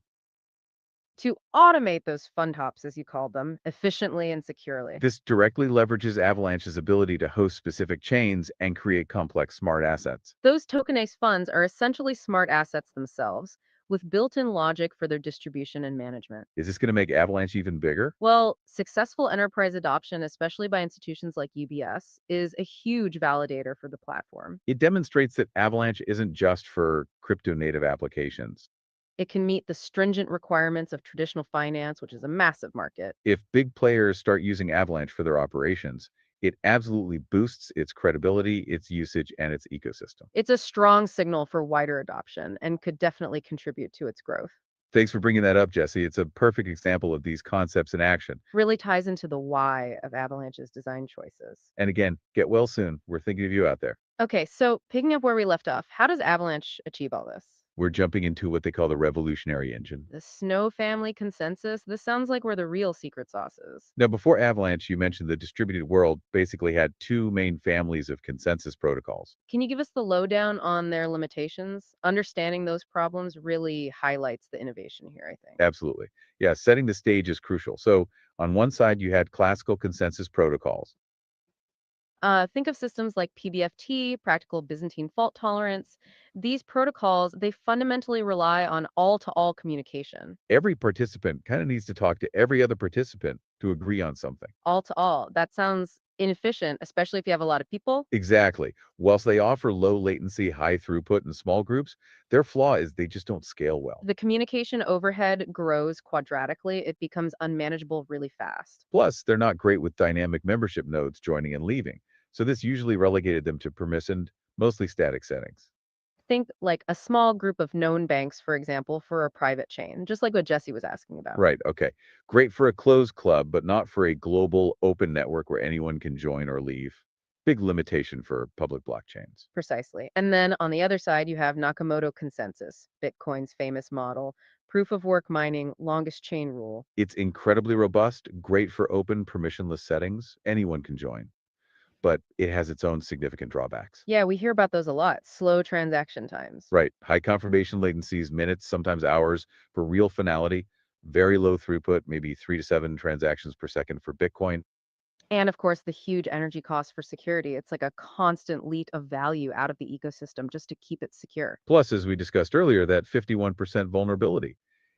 To automate those fund hops, as you called them, efficiently and securely. This directly leverages Avalanche's ability to host specific chains and create complex smart assets. Those tokenized funds are essentially smart assets themselves, with built-in logic for their distribution and management. Is this going to make Avalanche even bigger? Well, successful enterprise adoption, especially by institutions like UBS, is a huge validator for the platform. It demonstrates that Avalanche isn't just for crypto native applications. It can meet the stringent requirements of traditional finance, which is a massive market. If big players start using Avalanche for their operations, it absolutely boosts its credibility, its usage, and its ecosystem. It's a strong signal for wider adoption and could definitely contribute to its growth. Thanks for bringing that up, Jesse. It's a perfect example of these concepts in action. Really ties into the why of Avalanche's design choices. And again, get well soon. We're thinking of you out there. Okay, so picking up where we left off, how does Avalanche achieve all this? We're jumping into what they call the revolutionary engine. The Snow family consensus? This sounds like where the real secret sauce is. Now, before Avalanche, you mentioned the distributed world basically had two main families of consensus protocols. Can you give us the lowdown on their limitations? Understanding those problems really highlights the innovation here, I think. Absolutely. Yeah, setting the stage is crucial. So, on one side, you had classical consensus protocols. Think of systems like PBFT, practical Byzantine fault tolerance. These protocols, they fundamentally rely on all-to-all communication. Every participant kind of needs to talk to every other participant to agree on something. All-to-all. That sounds inefficient, especially if you have a lot of people. Exactly. Whilst they offer low latency, high throughput in small groups, their flaw is they just don't scale well. The communication overhead grows quadratically. It becomes unmanageable really fast. Plus, they're not great with dynamic membership nodes joining and leaving. So this usually relegated them to permissioned, mostly static settings. Think like a small group of known banks, for example, for a private chain, just like what Jesse was asking about. Right, okay. Great for a closed club, but not for a global open network where anyone can join or leave. Big limitation for public blockchains. Precisely. And then on the other side, you have Nakamoto consensus, Bitcoin's famous model, proof of work mining, longest chain rule. It's incredibly robust, great for open, permissionless settings. Anyone can join. But it has its own significant drawbacks. Yeah, we hear about those a lot. Slow transaction times. Right. High confirmation latencies, minutes, sometimes hours for real finality. Very low throughput, maybe 3 to 7 transactions per second for Bitcoin. And of course, the huge energy cost for security. It's like a constant leak of value out of the ecosystem just to keep it secure. Plus, as we discussed earlier, that 51% vulnerability.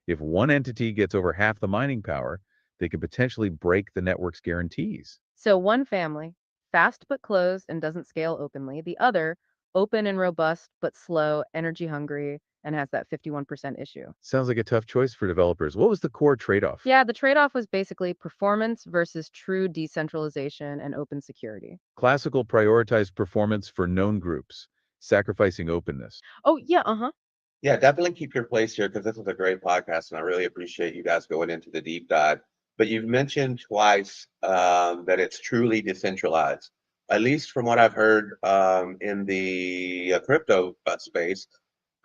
If one entity gets over half the mining power, they could potentially break the network's guarantees. So one family, fast but closed and doesn't scale openly. The other, open and robust but slow, energy hungry, and has that 51% issue. Sounds like a tough choice for developers. What was the core trade-off? Yeah, the trade-off was basically performance versus true decentralization and open security. Classical prioritized performance for known groups, sacrificing openness. Oh, yeah, uh-huh. Yeah, definitely keep your place here because this is a great podcast, and I really appreciate you guys going into the deep dive. But you've mentioned twice that it's truly decentralized. At least from what I've heard in the crypto space,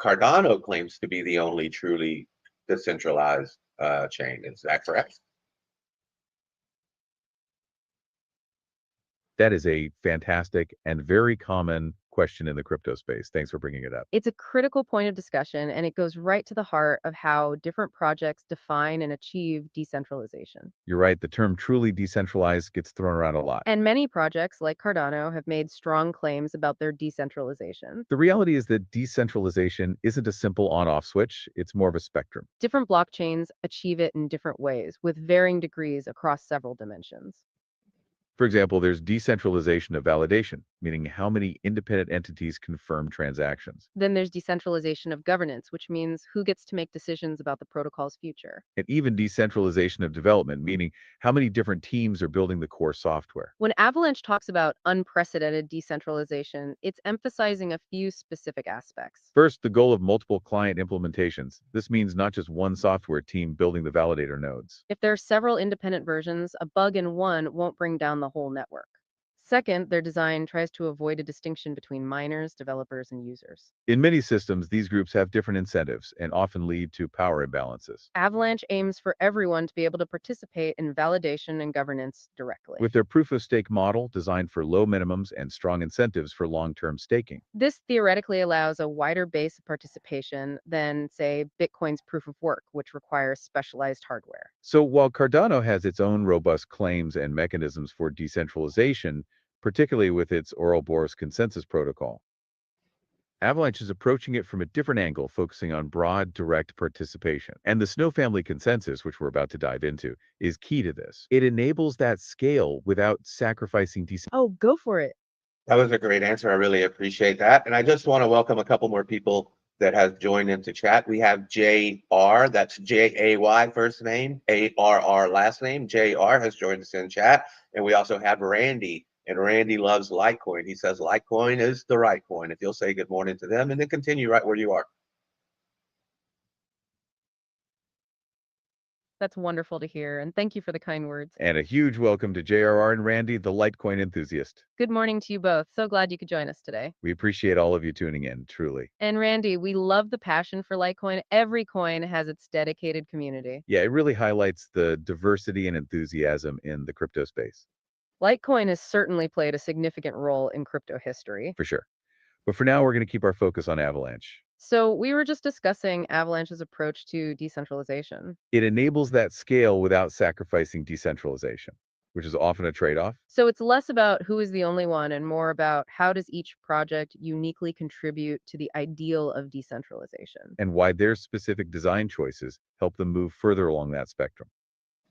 Cardano claims to be the only truly decentralized chain. Is that correct? That is a fantastic and very common question in the crypto space. Thanks for bringing it up. It's a critical point of discussion, and it goes right to the heart of how different projects define and achieve decentralization. You're right, the term truly decentralized gets thrown around a lot. And many projects, like Cardano, have made strong claims about their decentralization. The reality is that decentralization isn't a simple on-off switch, it's more of a spectrum. Different blockchains achieve it in different ways, with varying degrees across several dimensions. For example, there's decentralization of validation, meaning how many independent entities confirm transactions. Then there's decentralization of governance, which means who gets to make decisions about the protocol's future. And even decentralization of development, meaning how many different teams are building the core software. When Avalanche talks about unprecedented decentralization, it's emphasizing a few specific aspects. First, the goal of multiple client implementations. This means not just one software team building the validator nodes. If there are several independent versions, a bug in one won't bring down the whole network. Second, their design tries to avoid a distinction between miners, developers, and users. In many systems, these groups have different incentives and often lead to power imbalances. Avalanche aims for everyone to be able to participate in validation and governance directly. With their proof of stake model designed for low minimums and strong incentives for long-term staking. This theoretically allows a wider base of participation than, say, Bitcoin's proof of work, which requires specialized hardware. So while Cardano has its own robust claims and mechanisms for decentralization, particularly with its Ouroboros consensus protocol, Avalanche is approaching it from a different angle, focusing on broad, direct participation. And the Snow family consensus, which we're about to dive into, is key to this. It enables that scale without sacrificing decentralization. Oh, go for it. That was a great answer. I really appreciate that. And I just want to welcome a couple more people that has joined into chat. We have JR, that's Jay first name, ARR last name. JR has joined us in chat. And we also have Randy, and Randy loves Litecoin. He says Litecoin is the right coin. If you'll say good morning to them and then continue right where you are. That's wonderful to hear, and thank you for the kind words. And a huge welcome to JRR and Randy, the Litecoin enthusiast. Good morning to you both. So glad you could join us today. We appreciate all of you tuning in, truly. And Randy, we love the passion for Litecoin. Every coin has its dedicated community. Yeah, it really highlights the diversity and enthusiasm in the crypto space. Litecoin has certainly played a significant role in crypto history. For sure. But for now, we're going to keep our focus on Avalanche. So we were just discussing Avalanche's approach to decentralization. It enables that scale without sacrificing decentralization, which is often a trade-off. So it's less about who is the only one and more about how does each project uniquely contribute to the ideal of decentralization. And why their specific design choices help them move further along that spectrum.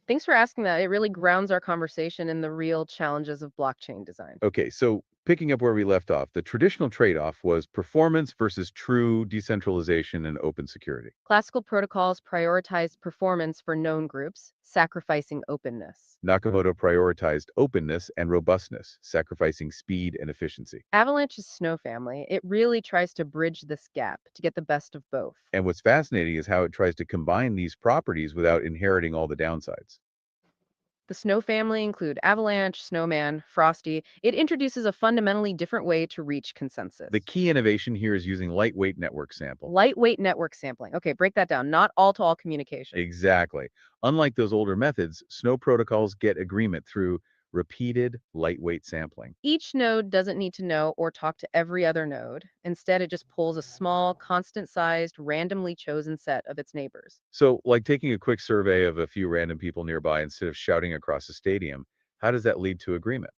Thanks for asking that. It really grounds our conversation in the real challenges of blockchain design. Okay, so picking up where we left off, the traditional trade-off was performance versus true decentralization and open security. Classical protocols prioritized performance for known groups, sacrificing openness. Nakamoto prioritized openness and robustness, sacrificing speed and efficiency. Avalanche's Snow family, it really tries to bridge this gap to get the best of both. And what's fascinating is how it tries to combine these properties without inheriting all the downsides. The Snow family include Avalanche, Snowman, Frosty. It introduces a fundamentally different way to reach consensus. The key innovation here is using lightweight network sample. Lightweight network sampling. Okay, break that down. Not all-to-all communication. Exactly. Unlike those older methods, Snow protocols get agreement through repeated lightweight sampling. Each node doesn't need to know or talk to every other node. Instead, it just pulls a small, constant-sized, randomly chosen set of its neighbors. So, like taking a quick survey of a few random people nearby instead of shouting across a stadium, How does that lead to agreement?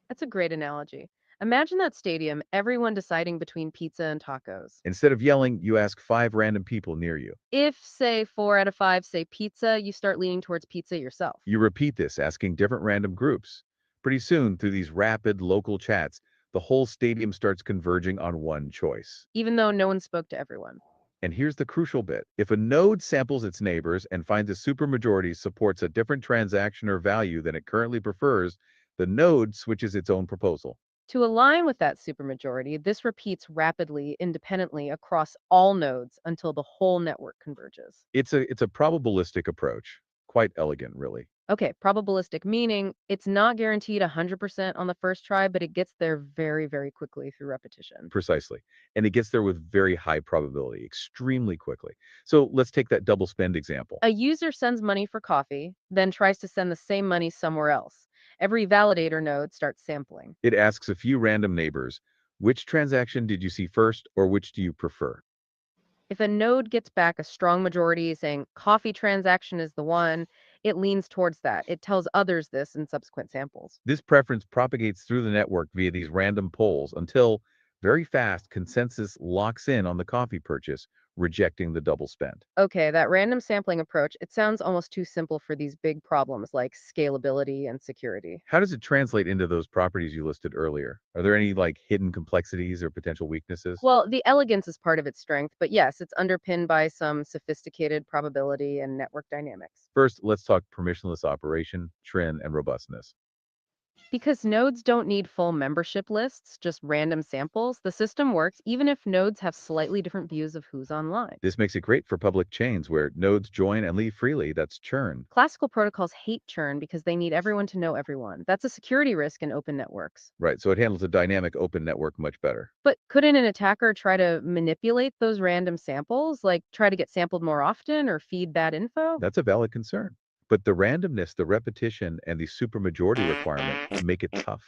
That's a great analogy. Imagine that stadium, everyone deciding between pizza and tacos. Instead of yelling, you ask 5 random people near you. If, say, 4 out of 5 say pizza, you start leaning towards pizza yourself. You repeat this, asking different random groups. Pretty soon, through these rapid local chats, the whole stadium starts converging on one choice. Even though no one spoke to everyone. And here's the crucial bit. If a node samples its neighbors and finds a supermajority supports a different transaction or value than it currently prefers, the node switches its own proposal. To align with that supermajority, this repeats rapidly, independently across all nodes until the whole network converges. It's a probabilistic approach. Quite elegant, really. Okay, probabilistic meaning it's not guaranteed 100% on the first try, but it gets there very, very quickly through repetition. Precisely. And it gets there with very high probability, extremely quickly. So let's take that double spend example. A user sends money for coffee, then tries to send the same money somewhere else. Every validator node starts sampling. It asks a few random neighbors, which transaction did you see first, or which do you prefer? If a node gets back a strong majority saying coffee transaction is the one, it leans towards that. It tells others this in subsequent samples. This preference propagates through the network via these random polls until, very fast, consensus locks in on the coffee purchase, rejecting the double spend. Okay, that random sampling approach, it sounds almost too simple for these big problems like scalability and security. How does it translate into those properties you listed earlier? Are there any hidden complexities or potential weaknesses? Well, the elegance is part of its strength, but yes, it's underpinned by some sophisticated probability and network dynamics. First, let's talk permissionless operation, trend, and robustness. Because nodes don't need full membership lists, just random samples, the system works even if nodes have slightly different views of who's online. This makes it great for public chains where nodes join and leave freely. That's churn. Classical protocols hate churn because they need everyone to know everyone. That's a security risk in open networks. Right, so it handles a dynamic open network much better. But couldn't an attacker try to manipulate those random samples, like try to get sampled more often or feed bad info? That's a valid concern. But the randomness, the repetition, and the supermajority requirement make it tough.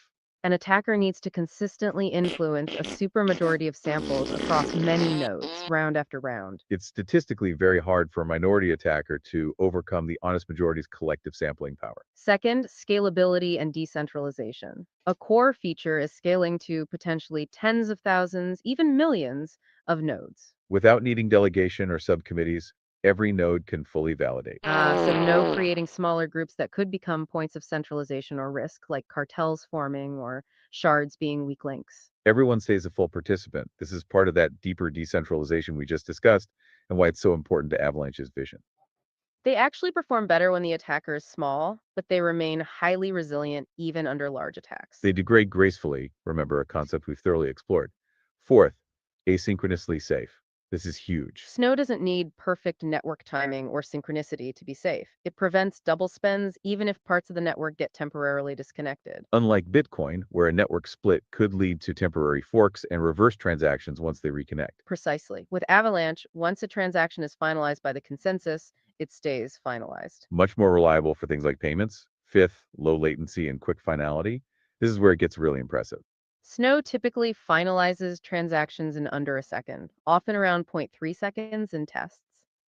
An attacker needs to consistently influence a supermajority of samples across many nodes, round after round. It's statistically very hard for a minority attacker to overcome the honest majority's collective sampling power. Second, scalability and decentralization. A core feature is scaling to potentially tens of thousands, even millions of nodes. Without needing delegation or subcommittees, every node can fully validate. So no creating smaller groups that could become points of centralization or risk, like cartels forming or shards being weak links. Everyone stays a full participant. This is part of that deeper decentralization we just discussed and why it's so important to Avalanche's vision. They actually perform better when the attacker is small, but they remain highly resilient even under large attacks. They degrade gracefully, remember, a concept we've thoroughly explored. Fourth, asynchronously safe. This is huge. Snow doesn't need perfect network timing or synchronicity to be safe. It prevents double spends even if parts of the network get temporarily disconnected. Unlike Bitcoin, where a network split could lead to temporary forks and reverse transactions once they reconnect. Precisely. With Avalanche, once a transaction is finalized by the consensus, it stays finalized. Much more reliable for things like payments. Fifth, low latency and quick finality. This is where it gets really impressive. Snow typically finalizes transactions in under a second, often around 0.3 seconds in tests.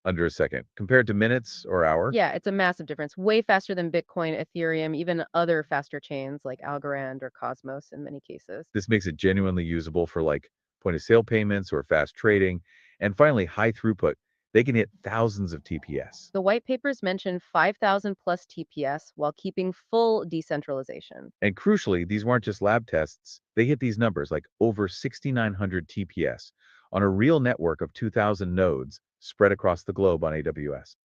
Under a second, compared to minutes or hour. Yeah, it's a massive difference, way faster than Bitcoin, Ethereum, even other faster chains like Algorand or Cosmos in many cases. This makes it genuinely usable for point of sale payments or fast trading. And finally, high throughput. They can hit thousands of TPS. The white papers mention 5,000 plus TPS while keeping full decentralization. And crucially, these weren't just lab tests. They hit these numbers like over 6,900 TPS on a real network of 2,000 nodes spread across the globe on AWS.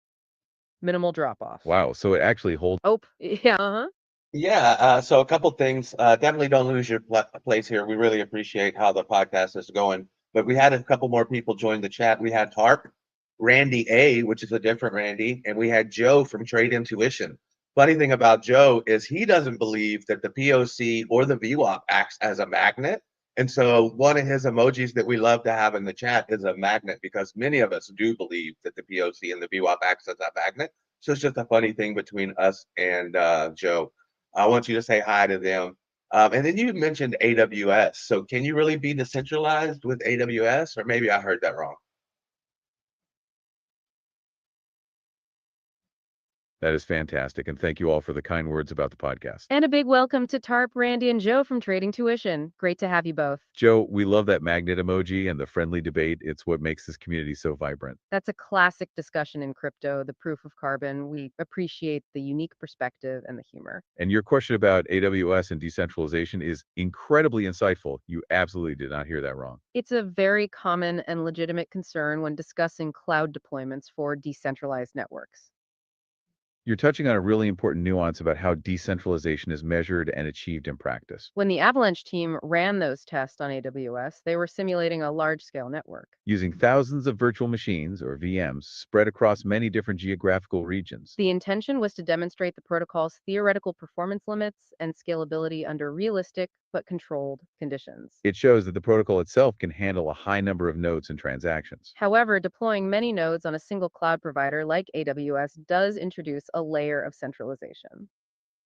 Minimal drop off. Wow, so it actually holds. Oh, yeah, uh-huh. Yeah, so a couple things. Definitely don't lose your place here. We really appreciate how the podcast is going. But we had a couple more people join the chat. We had Harp, Randy A, which is a different Randy, and we had Joe from Trade Intuition. Funny thing about Joe is he doesn't believe that the POC or the VWAP acts as a magnet. And so one of his emojis that we love to have in the chat is a magnet because many of us do believe that the POC and the VWAP acts as a magnet. So it's just a funny thing between us and Joe. I want you to say hi to them. And then you mentioned AWS. So can you really be decentralized with AWS? Or maybe I heard that wrong. That is fantastic. And thank you all for the kind words about the podcast. And a big welcome to Tarp, Randy, and Joe from Trading Tuition. Great to have you both. Joe, we love that magnet emoji and the friendly debate. It's what makes this community so vibrant. That's a classic discussion in crypto, the proof of carbon. We appreciate the unique perspective and the humor. And your question about AWS and decentralization is incredibly insightful. You absolutely did not hear that wrong. It's a very common and legitimate concern when discussing cloud deployments for decentralized networks. You're touching on a really important nuance about how decentralization is measured and achieved in practice. When the Avalanche team ran those tests on AWS, they were simulating a large-scale network. Using thousands of virtual machines, or VMs, spread across many different geographical regions. The intention was to demonstrate the protocol's theoretical performance limits and scalability under realistic but controlled conditions. It shows that the protocol itself can handle a high number of nodes and transactions. However, deploying many nodes on a single cloud provider like AWS does introduce a layer of centralization.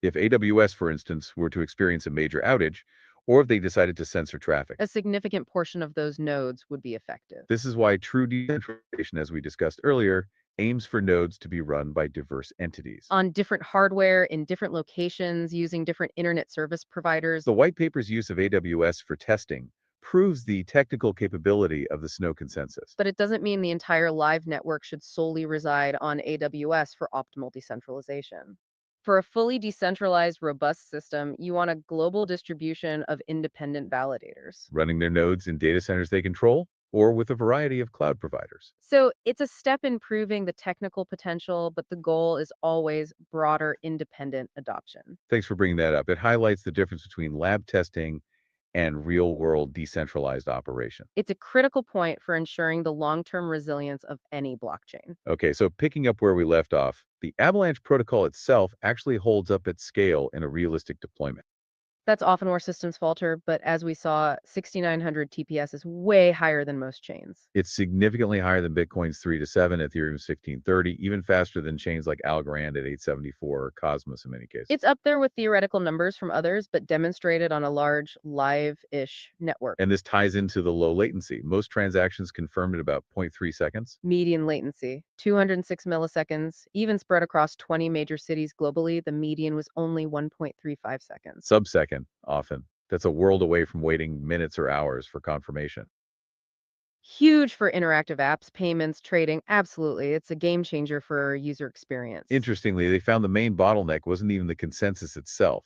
If AWS, for instance, were to experience a major outage, or if they decided to censor traffic, A significant portion of those nodes would be affected. this is why true decentralization, as we discussed earlier, aims for nodes to be run by diverse entities. On different hardware, in different locations, using different internet service providers. The white paper's use of AWS for testing proves the technical capability of the Snow consensus. But it doesn't mean the entire live network should solely reside on AWS for optimal decentralization. For a fully decentralized, robust system, you want a global distribution of independent validators. Running their nodes in data centers they control, or with a variety of cloud providers. So it's a step in proving the technical potential, but the goal is always broader independent adoption. Thanks for bringing that up. It highlights the difference between lab testing and real-world decentralized operation. It's a critical point for ensuring the long-term resilience of any blockchain. Okay, so picking up where we left off, the Avalanche protocol itself actually holds up at scale in a realistic deployment. That's often where systems falter, but as we saw, 6900 TPS is way higher than most chains. It's significantly higher than Bitcoin's 3 to 7, Ethereum's 1630, even faster than chains like Algorand at 874 or Cosmos in many cases. It's up there with theoretical numbers from others, but demonstrated on a large, live-ish network. And this ties into the low latency. Most transactions confirmed in about 0.3 seconds. Median latency, 206 milliseconds. Even spread across 20 major cities globally, the median was only 1.35 seconds. Sub-second, often. That's a world away from waiting minutes or hours for confirmation. Huge for interactive apps, payments, trading. Absolutely. It's a game changer for user experience. Interestingly, they found the main bottleneck wasn't even the consensus itself.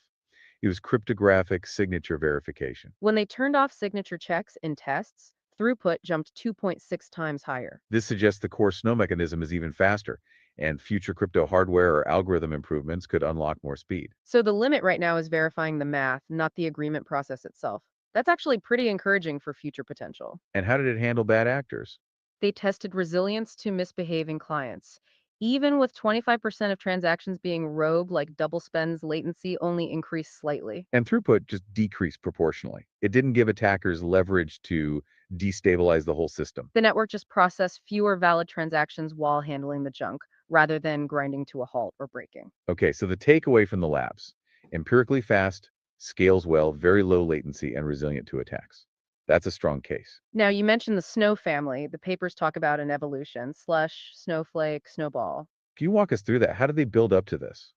It was cryptographic signature verification. When they turned off signature checks in tests, throughput jumped 2.6 times higher. This suggests the core Snow mechanism is even faster, and future crypto hardware or algorithm improvements could unlock more speed. So the limit right now is verifying the math, not the agreement process itself. That's actually pretty encouraging for future potential. And how did it handle bad actors? They tested resilience to misbehaving clients. Even with 25% of transactions being rogue, like double spends, latency only increased slightly. And throughput just decreased proportionally. It didn't give attackers leverage to destabilize the whole system. The network just processed fewer valid transactions while handling the junk, rather than grinding to a halt or breaking. Okay, so the takeaway from the labs: empirically fast, scales well, very low latency, and resilient to attacks. That's a strong case. Now, you mentioned the Snow family. The papers talk about an evolution: Slush, Snowflake, Snowball. Can you walk us through that? How did they build up to this?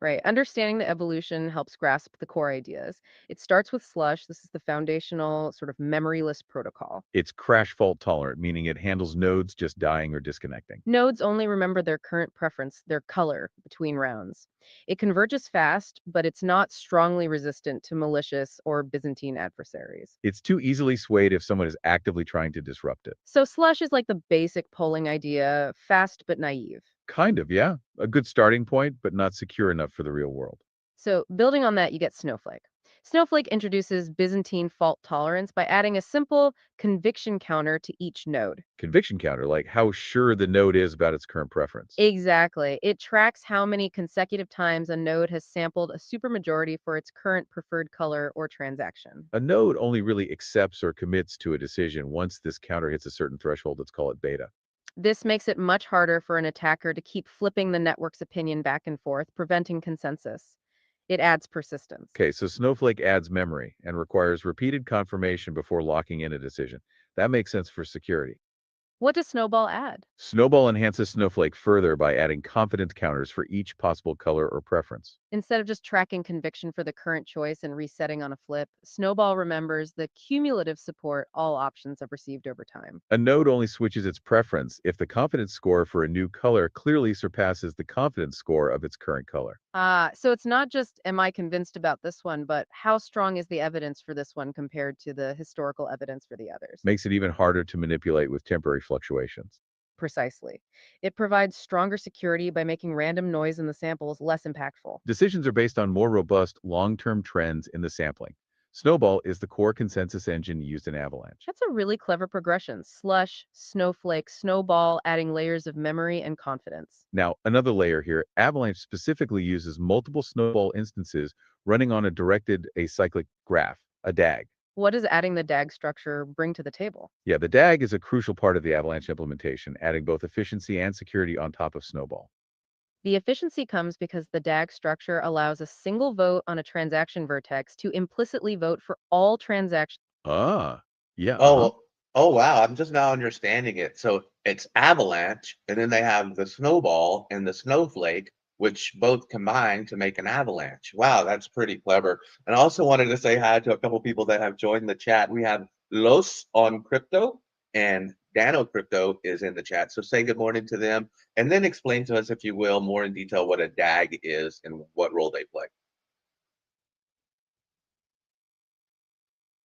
Right. Understanding the evolution helps grasp the core ideas. It starts with Slush. This is the foundational sort of memoryless protocol. It's crash fault tolerant, meaning it handles nodes just dying or disconnecting. Nodes only remember their current preference, their color, between rounds. It converges fast, but it's not strongly resistant to malicious or Byzantine adversaries. It's too easily swayed if someone is actively trying to disrupt it. So Slush is like the basic polling idea, fast but naive. Kind of, yeah. A good starting point, but not secure enough for the real world. So building on that, you get Snowflake. Snowflake introduces Byzantine fault tolerance by adding a simple conviction counter to each node. Conviction counter, like how sure the node is about its current preference. Exactly. It tracks how many consecutive times a node has sampled a supermajority for its current preferred color or transaction. A node only really accepts or commits to a decision once this counter hits a certain threshold. Let's call it beta. This makes it much harder for an attacker to keep flipping the network's opinion back and forth, preventing consensus. It adds persistence. Okay, so Snowflake adds memory and requires repeated confirmation before locking in a decision. That makes sense for security. What does Snowball add? Snowball enhances Snowflake further by adding confidence counters for each possible color or preference. Instead of just tracking conviction for the current choice and resetting on a flip, Snowball remembers the cumulative support all options have received over time. A node only switches its preference if the confidence score for a new color clearly surpasses the confidence score of its current color. So it's not just am I convinced about this one, but how strong is the evidence for this one compared to the historical evidence for the others? Makes it even harder to manipulate with temporary fluctuations. Precisely. It provides stronger security by making random noise in the samples less impactful. Decisions are based on more robust long-term trends in the sampling. Snowball is the core consensus engine used in Avalanche. That's a really clever progression. Slush, snowflake, snowball, adding layers of memory and confidence. Now, another layer here, Avalanche specifically uses multiple Snowball instances running on a directed acyclic graph, a DAG. What does adding the DAG structure bring to the table? Yeah, the DAG is a crucial part of the Avalanche implementation, adding both efficiency and security on top of Snowball. The efficiency comes because the DAG structure allows a single vote on a transaction vertex to implicitly vote for all transactions. Ah, yeah, Oh, oh wow, I'm just now understanding it. So it's avalanche, and then they have the snowball and the snowflake, which both combine to make an avalanche. Wow, that's pretty clever. And I also wanted to say hi to a couple people that have joined the chat. We have Los on crypto and Dano Crypto is in the chat. So say good morning to them and then explain to us, if you will, more in detail what a DAG is and what role they play.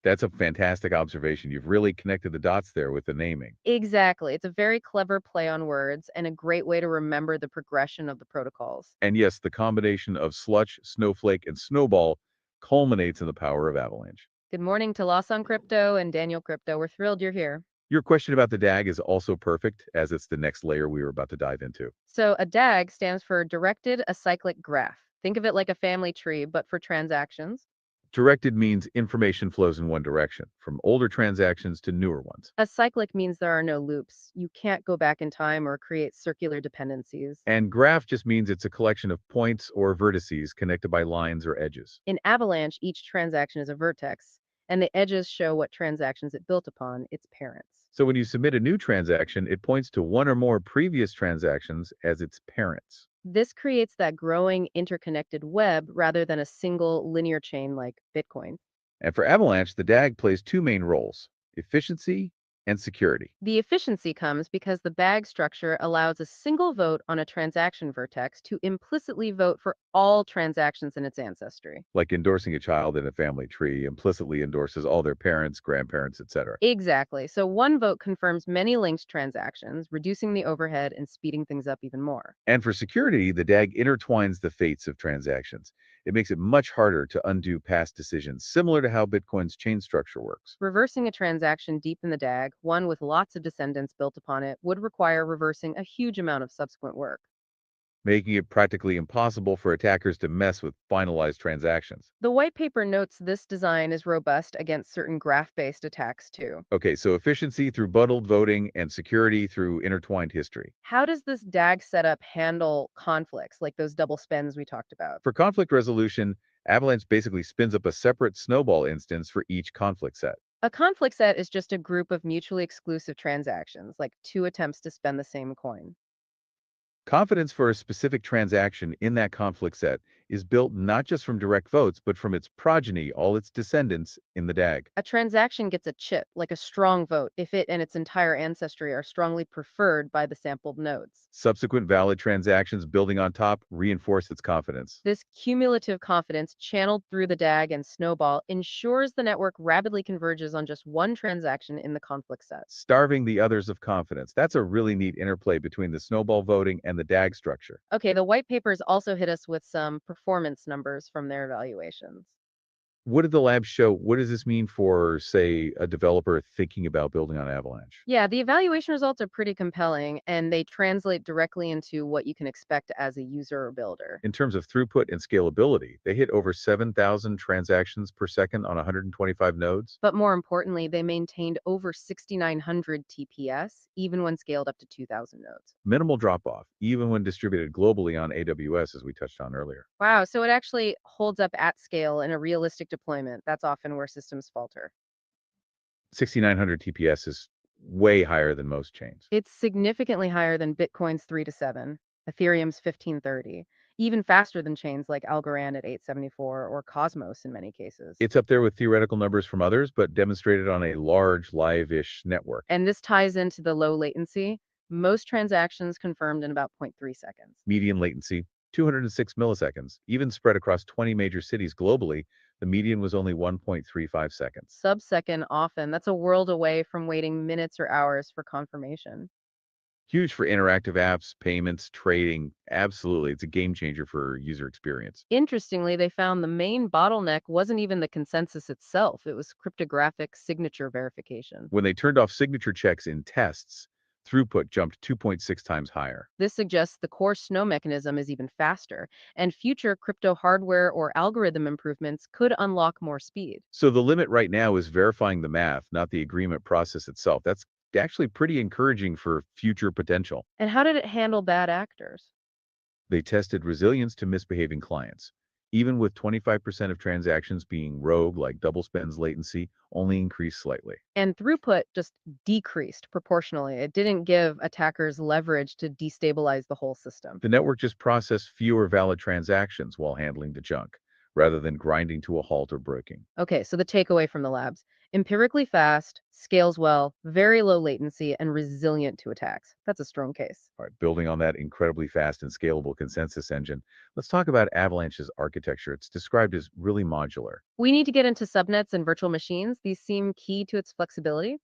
That's a fantastic observation. You've really connected the dots there with the naming. Exactly. It's a very clever play on words and a great way to remember the progression of the protocols. And yes, the combination of Sludge, Snowflake, and Snowball culminates in the power of Avalanche. Good morning to Lawson Crypto and Daniel Crypto. We're thrilled you're here. Your question about the DAG is also perfect, as it's the next layer we were about to dive into. So a DAG stands for Directed Acyclic Graph. Think of it like a family tree, but for transactions. Directed means information flows in one direction, from older transactions to newer ones. Acyclic means there are no loops. You can't go back in time or create circular dependencies. And graph just means it's a collection of points or vertices connected by lines or edges. In Avalanche, each transaction is a vertex, and the edges show what transactions it built upon, its parents. So when you submit a new transaction, it points to one or more previous transactions as its parents. This creates that growing interconnected web rather than a single linear chain like Bitcoin. And for Avalanche, the DAG plays two main roles, efficiency and security. The efficiency comes because the bag structure allows a single vote on a transaction vertex to implicitly vote for all transactions in its ancestry. Like endorsing a child in a family tree implicitly endorses all their parents, grandparents, etc. Exactly. So one vote confirms many linked transactions, reducing the overhead and speeding things up even more. And for security, the DAG intertwines the fates of transactions. It makes it much harder to undo past decisions, similar to how Bitcoin's chain structure works. Reversing a transaction deep in the DAG, one with lots of descendants built upon it, would require reversing a huge amount of subsequent work. Making it practically impossible for attackers to mess with finalized transactions. The white paper notes this design is robust against certain graph-based attacks too. Okay, so efficiency through bundled voting and security through intertwined history. How does this DAG setup handle conflicts like those double spends we talked about? For conflict resolution, Avalanche basically spins up a separate snowball instance for each conflict set. A conflict set is just a group of mutually exclusive transactions, like two attempts to spend the same coin. Confidence for a specific transaction in that conflict set is built not just from direct votes, but from its progeny, all its descendants in the DAG. A transaction gets a chip, like a strong vote, if it and its entire ancestry are strongly preferred by the sampled nodes. Subsequent valid transactions building on top reinforce its confidence. This cumulative confidence channeled through the DAG and snowball ensures the network rapidly converges on just one transaction in the conflict set. Starving the others of confidence. That's a really neat interplay between the snowball voting and the DAG structure. Okay, the white papers also hit us with some performance numbers from their evaluations. What did the lab show? What does this mean for, say, a developer thinking about building on Avalanche? Yeah, the evaluation results are pretty compelling, and they translate directly into what you can expect as a user or builder. In terms of throughput and scalability, they hit over 7,000 transactions per second on 125 nodes. But more importantly, they maintained over 6,900 TPS, even when scaled up to 2,000 nodes. Minimal drop-off, even when distributed globally on AWS, as we touched on earlier. Wow, so it actually holds up at scale in a realistic deployment. That's often where systems falter. 6,900 TPS is way higher than most chains. It's significantly higher than Bitcoin's 3 to 7, Ethereum's 1530, even faster than chains like Algorand at 874 or Cosmos in many cases. It's up there with theoretical numbers from others, but demonstrated on a large live-ish network. And this ties into the low latency. Most transactions confirmed in about zero point 0.3 seconds. Median latency, 206 milliseconds. Even spread across 20 major cities globally, the median was only 1.35 seconds. Sub-second often. That's a world away from waiting minutes or hours for confirmation. Huge for interactive apps, payments, trading. Absolutely. It's a game changer for user experience. Interestingly, they found the main bottleneck wasn't even the consensus itself. It was cryptographic signature verification. When they turned off signature checks in tests, throughput jumped 2.6 times higher. This suggests the core snow mechanism is even faster, and future crypto hardware or algorithm improvements could unlock more speed. So the limit right now is verifying the math, not the agreement process itself. That's actually pretty encouraging for future potential. And how did it handle bad actors? They tested resilience to misbehaving clients. Even with 25% of transactions being rogue, like double spends latency, only increased slightly. And throughput just decreased proportionally. It didn't give attackers leverage to destabilize the whole system. The network just processed fewer valid transactions while handling the junk, rather than grinding to a halt or breaking. Okay, so the takeaway from the labs: empirically fast, scales well, very low latency, and resilient to attacks. That's a strong case. All right, building on that incredibly fast and scalable consensus engine, let's talk about Avalanche's architecture. It's described as really modular. We need to get into subnets and virtual machines. These seem key to its flexibility.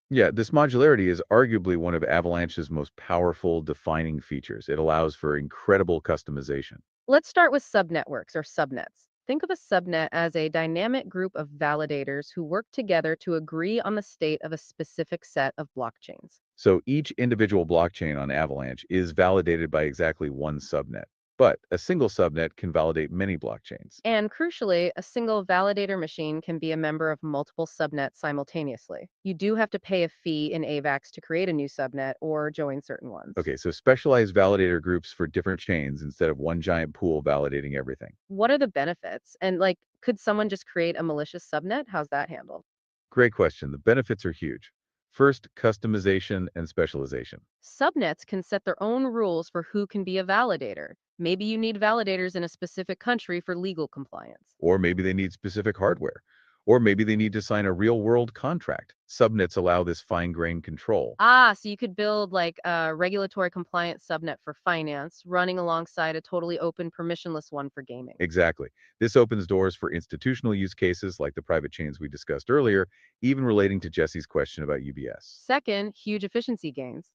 Yeah, this modularity is arguably one of Avalanche's most powerful defining features. It allows for incredible customization. Let's start with subnetworks or subnets. Think of a subnet as a dynamic group of validators who work together to agree on the state of a specific set of blockchains. So each individual blockchain on Avalanche is validated by exactly one subnet, but a single subnet can validate many blockchains. And crucially, a single validator machine can be a member of multiple subnets simultaneously. You do have to pay a fee in AVAX to create a new subnet or join certain ones. Okay, so specialized validator groups for different chains instead of one giant pool validating everything. What are the benefits? And like, could someone just create a malicious subnet? How's that handled? Great question. The benefits are huge. First, customization and specialization. Subnets can set their own rules for who can be a validator. Maybe you need validators in a specific country for legal compliance. Or maybe they need specific hardware. Or maybe they need to sign a real world contract. Subnets allow this fine grained control. Ah, so you could build like a regulatory compliant subnet for finance, running alongside a totally open, permissionless one for gaming. Exactly. This opens doors for institutional use cases like the private chains we discussed earlier, even relating to Jesse's question about UBS. Second, huge efficiency gains.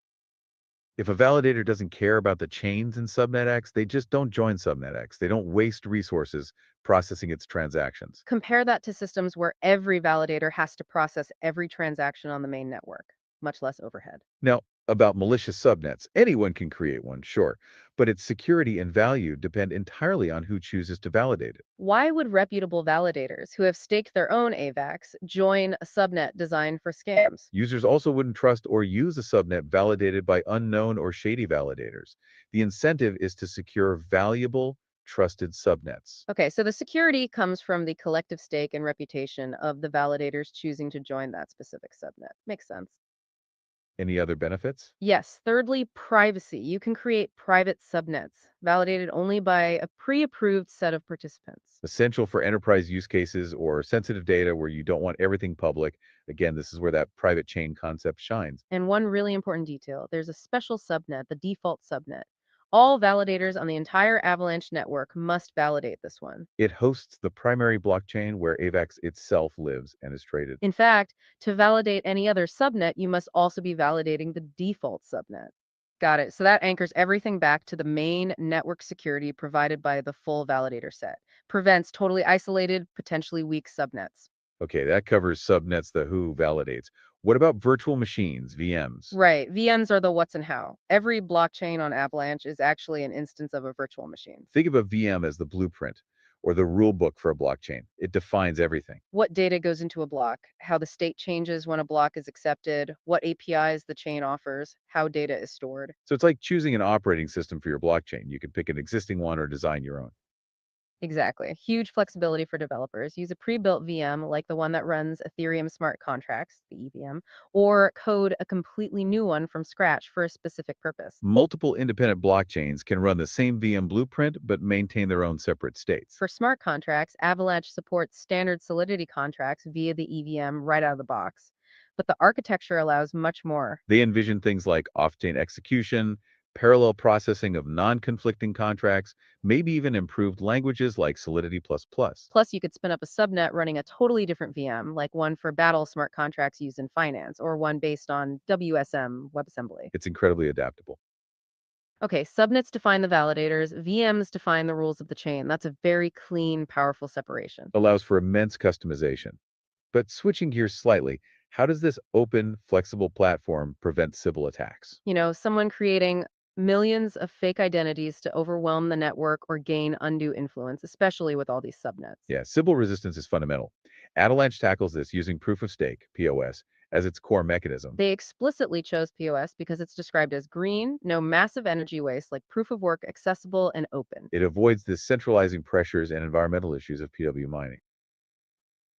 If a validator doesn't care about the chains in Subnet X, they just don't join Subnet X. They don't waste resources processing its transactions. Compare that to systems where every validator has to process every transaction on the main network, much less overhead. Now, about malicious subnets, anyone can create one, sure, but its security and value depend entirely on who chooses to validate it. Why would reputable validators who have staked their own AVAX join a subnet designed for scams? Users also wouldn't trust or use a subnet validated by unknown or shady validators. The incentive is to secure valuable, trusted subnets. Okay, so the security comes from the collective stake and reputation of the validators choosing to join that specific subnet. Makes sense. Any other benefits? Yes, thirdly, privacy. You can create private subnets, validated only by a pre-approved set of participants. Essential for enterprise use cases or sensitive data where you don't want everything public. Again, this is where that private chain concept shines. And one really important detail, there's a special subnet, the default subnet. All validators on the entire Avalanche network must validate this one. It hosts the primary blockchain where AVAX itself lives and is traded. In fact, to validate any other subnet, you must also be validating the default subnet. Got it. So that anchors everything back to the main network security provided by the full validator set. Prevents totally isolated, potentially weak subnets. Okay, that covers subnets, the who validates. What about virtual machines, VMs? Right. VMs are the what's and how. Every blockchain on Avalanche is actually an instance of a virtual machine. Think of a VM as the blueprint or the rule book for a blockchain. It defines everything. What data goes into a block, how the state changes when a block is accepted, what APIs the chain offers, how data is stored. So it's like choosing an operating system for your blockchain. You can pick an existing one or design your own. Exactly. Huge flexibility for developers. Use a pre-built VM like the one that runs Ethereum smart contracts, the EVM, or code a completely new one from scratch for a specific purpose. Multiple independent blockchains can run the same VM blueprint but maintain their own separate states. For smart contracts, Avalanche supports standard Solidity contracts via the EVM right out of the box. But the architecture allows much more. They envision things like off-chain execution, parallel processing of non-conflicting contracts, maybe even improved languages like Solidity++. Plus, you could spin up a subnet running a totally different VM, like one for battle smart contracts used in finance, or one based on WSM, WebAssembly. It's incredibly adaptable. Okay, subnets define the validators, VMs define the rules of the chain. That's a very clean, powerful separation. Allows for immense customization. But switching gears slightly, how does this open, flexible platform prevent Sybil attacks? Someone creating millions of fake identities to overwhelm the network or gain undue influence, especially with all these subnets. Yeah, Sybil resistance is fundamental. Avalanche tackles this using proof of stake, POS, as its core mechanism. They explicitly chose POS because it's described as green, no massive energy waste, like proof of work, accessible, and open. It avoids the centralizing pressures and environmental issues of PW mining.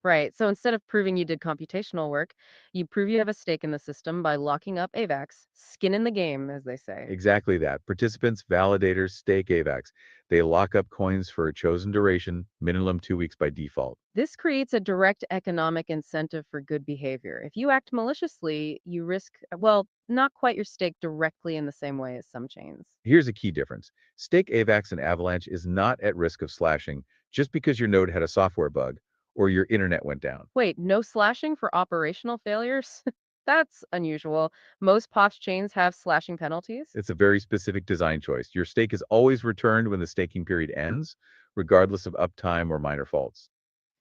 Right. So instead of proving you did computational work, you prove you have a stake in the system by locking up AVAX, skin in the game, as they say. Exactly that. Participants, validators, stake AVAX. They lock up coins for a chosen duration, minimum 2 weeks by default. This creates a direct economic incentive for good behavior. If you act maliciously, you risk, well, not quite your stake directly in the same way as some chains. Here's a key difference. Stake AVAX and Avalanche is not at risk of slashing just because your node had a software bug or your internet went down. Wait, no slashing for operational failures? That's unusual. Most POPs chains have slashing penalties. It's a very specific design choice. Your stake is always returned when the staking period ends, regardless of uptime or minor faults.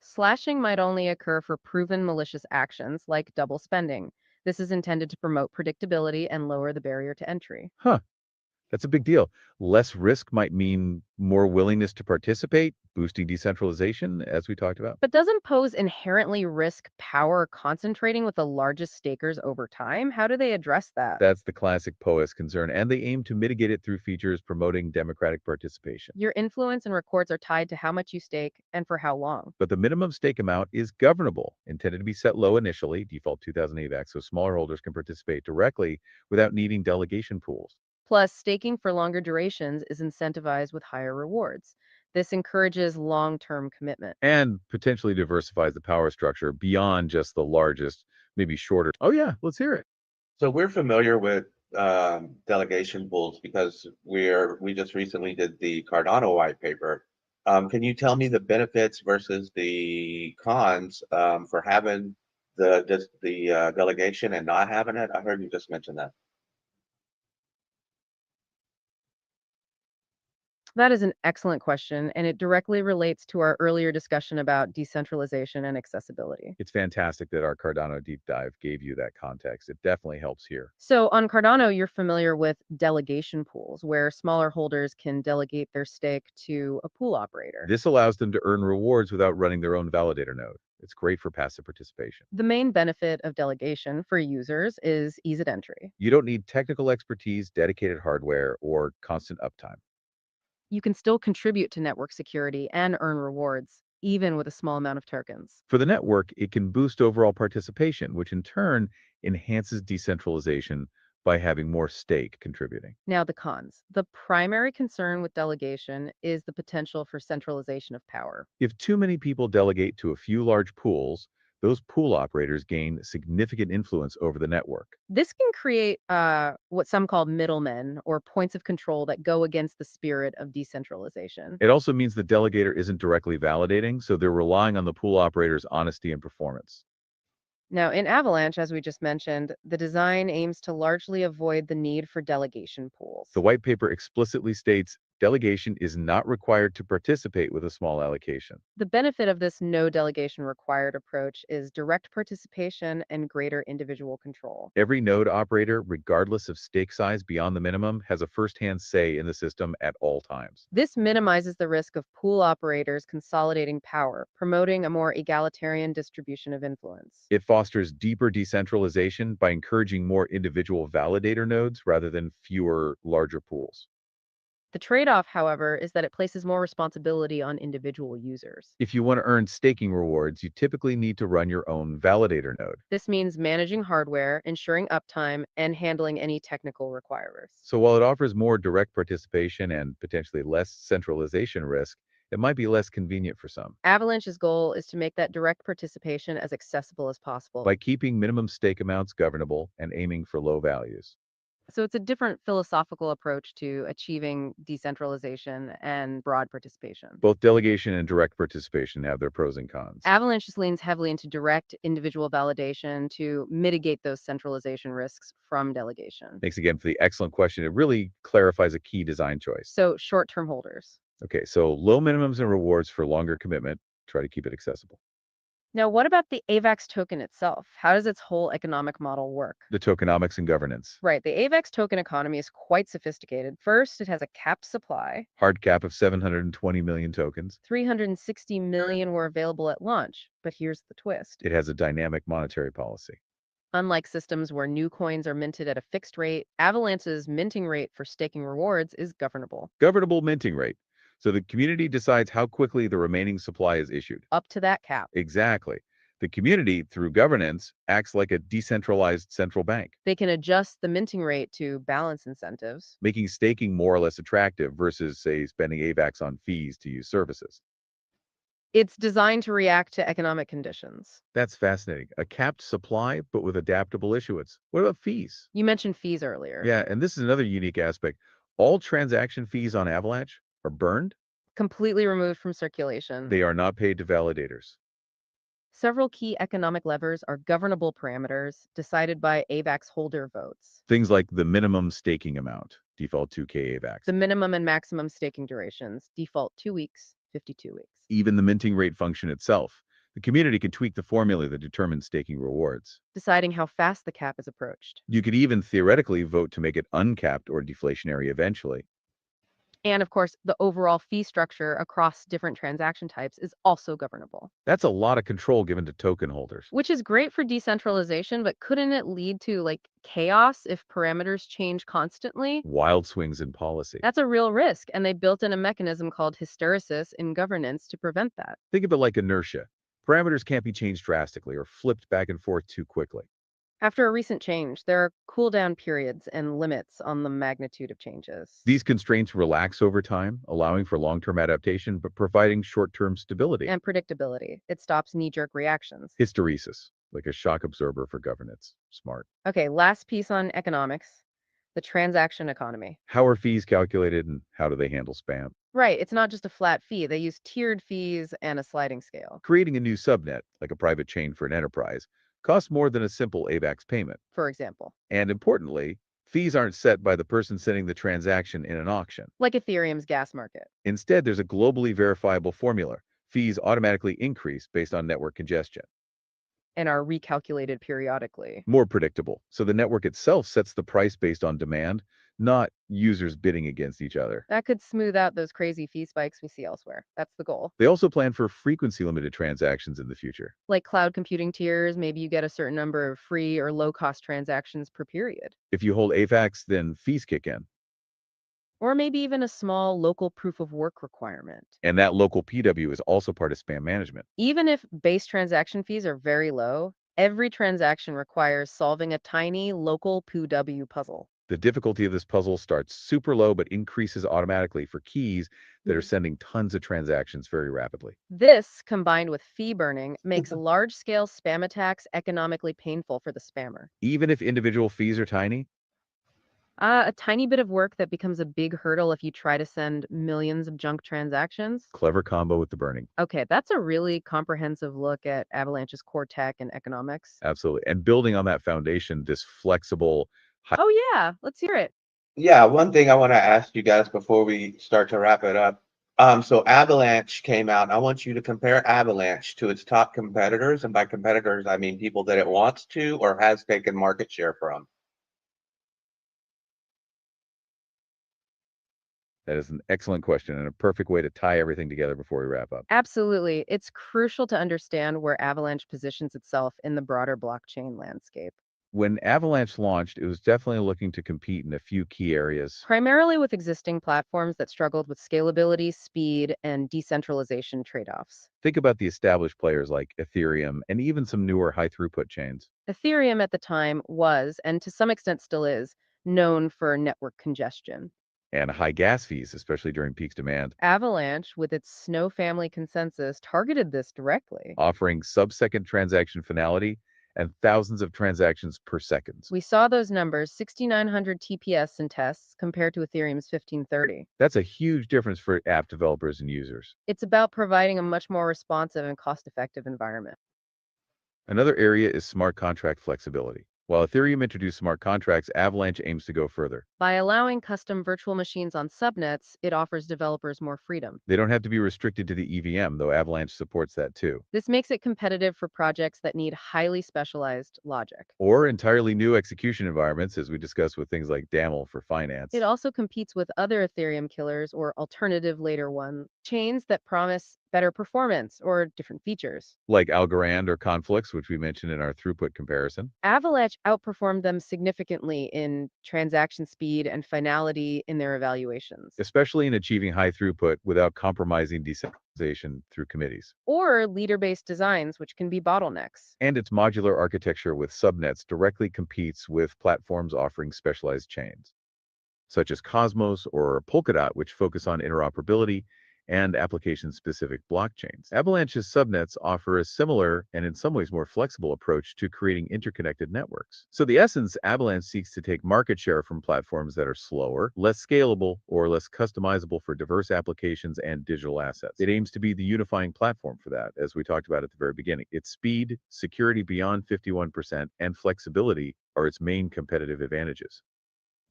Slashing might only occur for proven malicious actions like double spending. This is intended to promote predictability and lower the barrier to entry. Huh, that's a big deal. Less risk might mean more willingness to participate, boosting decentralization, as we talked about. But doesn't pose inherently risk power concentrating with the largest stakers over time? How do they address that? That's the classic POS concern, and they aim to mitigate it through features promoting democratic participation. Your influence and records are tied to how much you stake and for how long. But the minimum stake amount is governable, intended to be set low initially, default 2000 AVAX, so smaller holders can participate directly without needing delegation pools. Plus, staking for longer durations is incentivized with higher rewards. This encourages long term commitment. And potentially diversifies the power structure beyond just the largest, maybe shorter. Oh, yeah, let's hear it. So we're familiar with delegation pools because we just recently did the Cardano white paper. Can you tell me the benefits versus the cons for having the delegation and not having it? I heard you just mention that. That is an excellent question, and it directly relates to our earlier discussion about decentralization and accessibility. It's fantastic that our Cardano deep dive gave you that context. It definitely helps here. So, on Cardano, you're familiar with delegation pools, where smaller holders can delegate their stake to a pool operator. This allows them to earn rewards without running their own validator node. It's great for passive participation. The main benefit of delegation for users is ease of entry. You don't need technical expertise, dedicated hardware, or constant uptime. You can still contribute to network security and earn rewards, even with a small amount of tokens. For the network, it can boost overall participation, which in turn enhances decentralization by having more stake contributing. Now, the cons. The primary concern with delegation is the potential for centralization of power. If too many people delegate to a few large pools, those pool operators gain significant influence over the network. This can create what some call middlemen or points of control that go against the spirit of decentralization. It also means the delegator isn't directly validating, so they're relying on the pool operator's honesty and performance. Now, in Avalanche, as we just mentioned, the design aims to largely avoid the need for delegation pools. The white paper explicitly states delegation is not required to participate with a small allocation. The benefit of this no delegation required approach is direct participation and greater individual control. Every node operator, regardless of stake size beyond the minimum, has a first-hand say in the system at all times. This minimizes the risk of pool operators consolidating power, promoting a more egalitarian distribution of influence. It fosters deeper decentralization by encouraging more individual validator nodes rather than fewer larger pools. The trade-off, however, is that it places more responsibility on individual users. If you want to earn staking rewards, you typically need to run your own validator node. This means managing hardware, ensuring uptime, and handling any technical requirements. So while it offers more direct participation and potentially less centralization risk, it might be less convenient for some. Avalanche's goal is to make that direct participation as accessible as possible. By keeping minimum stake amounts governable and aiming for low values. So it's a different philosophical approach to achieving decentralization and broad participation. Both delegation and direct participation have their pros and cons. Avalanche just leans heavily into direct individual validation to mitigate those centralization risks from delegation. Thanks again for the excellent question. It really clarifies a key design choice. So short-term holders. Okay, so low minimums and rewards for longer commitment. Try to keep it accessible. Now, what about the AVAX token itself? How does its whole economic model work? The tokenomics and governance. Right, the AVAX token economy is quite sophisticated. First, it has a capped supply. Hard cap of 720 million tokens. 360 million were available at launch, but here's the twist. It has a dynamic monetary policy. Unlike systems where new coins are minted at a fixed rate, Avalanche's minting rate for staking rewards is governable. Governable minting rate. So the community decides how quickly the remaining supply is issued. Up to that cap. Exactly. The community, through governance, acts like a decentralized central bank, They can adjust the minting rate to balance incentives. making staking more or less attractive versus, say, spending AVAX on fees to use services. It's designed to react to economic conditions. That's fascinating. A capped supply, but with adaptable issuance. What about fees? You mentioned fees earlier. Yeah, and this is another unique aspect. All transaction fees on Avalanche are burned. Completely removed from circulation. They are not paid to validators. Several key economic levers are governable parameters decided by AVAX holder votes. Things like the minimum staking amount, default 2K AVAX. The minimum and maximum staking durations, default 2 weeks, 52 weeks. Even the minting rate function itself. The community can tweak the formula that determines staking rewards. Deciding how fast the cap is approached. You could even theoretically vote to make it uncapped or deflationary eventually. And of course, the overall fee structure across different transaction types is also governable. That's a lot of control given to token holders. Which is great for decentralization, but couldn't it lead to chaos if parameters change constantly? Wild swings in policy. That's a real risk, and they built in a mechanism called hysteresis in governance to prevent that. Think of it like inertia. Parameters can't be changed drastically or flipped back and forth too quickly. After a recent change, there are cooldown periods and limits on the magnitude of changes. These constraints relax over time, allowing for long-term adaptation, but providing short-term stability. And predictability. It stops knee-jerk reactions. Hysteresis, like a shock absorber for governance. Smart. Okay, last piece on economics, the transaction economy. How are fees calculated and how do they handle spam? Right, it's not just a flat fee. They use tiered fees and a sliding scale. Creating a new subnet, like a private chain for an enterprise, costs more than a simple AVAX payment. For example, And importantly, fees aren't set by the person sending the transaction in an auction. like Ethereum's gas market. Instead, there's a globally verifiable formula. Fees automatically increase based on network congestion. And are recalculated periodically. More predictable. So the network itself sets the price based on demand, not users bidding against each other. That could smooth out those crazy fee spikes we see elsewhere. That's the goal. They also plan for frequency limited transactions in the future. Like cloud computing tiers, maybe you get a certain number of free or low-cost transactions per period. If you hold AVAX, then fees kick in. Or maybe even a small local proof of work requirement. And that local PW is also part of spam management. Even if base transaction fees are very low, every transaction requires solving a tiny local POW puzzle. The difficulty of this puzzle starts super low but increases automatically for keys that are sending tons of transactions very rapidly. This, combined with fee burning, makes large-scale spam attacks economically painful for the spammer. Even if individual fees are tiny, A tiny bit of work that becomes a big hurdle if you try to send millions of junk transactions. clever combo with the burning. Okay, that's a really comprehensive look at Avalanche's core tech and economics. Absolutely. And building on that foundation, this flexible, Oh yeah, let's hear it. Yeah, one thing I want to ask you guys before we start to wrap it up. So Avalanche came out, and I want you to compare Avalanche to its top competitors. And by competitors, I mean people that it wants to or has taken market share from. That is an excellent question and a perfect way to tie everything together before we wrap up. Absolutely. It's crucial to understand where Avalanche positions itself in the broader blockchain landscape. When Avalanche launched, it was definitely looking to compete in a few key areas. Primarily with existing platforms that struggled with scalability, speed, and decentralization trade-offs. Think about the established players like Ethereum and even some newer high throughput chains. Ethereum at the time was, and to some extent still is, known for network congestion. And high gas fees, especially during peak demand, Avalanche, with its Snow family consensus, targeted this directly. offering sub-second transaction finality and thousands of transactions per second. We saw those numbers, 6,900 TPS in tests compared to Ethereum's 1530. That's a huge difference for app developers and users. It's about providing a much more responsive and cost-effective environment. Another area is smart contract flexibility. While Ethereum introduced smart contracts, Avalanche aims to go further. By allowing custom virtual machines on subnets, it offers developers more freedom. They don't have to be restricted to the EVM, though Avalanche supports that too. This makes it competitive for projects that need highly specialized logic. Or entirely new execution environments, as we discussed with things like DAML for finance. It also competes with other Ethereum killers or alternative later one chains that promise better performance or different features. Like Algorand or Conflux, which we mentioned in our throughput comparison. Avalanche outperformed them significantly in transaction speed and finality in their evaluations. Especially in achieving high throughput without compromising decentralization through committees. Or leader-based designs, which can be bottlenecks. And its modular architecture with subnets directly competes with platforms offering specialized chains, such as Cosmos or Polkadot, which focus on interoperability and application-specific blockchains. Avalanche's subnets offer a similar and in some ways more flexible approach to creating interconnected networks. So the essence, Avalanche seeks to take market share from platforms that are slower, less scalable, or less customizable for diverse applications and digital assets. It aims to be the unifying platform for that, as we talked about at the very beginning. Its speed, security beyond 51%, and flexibility are its main competitive advantages.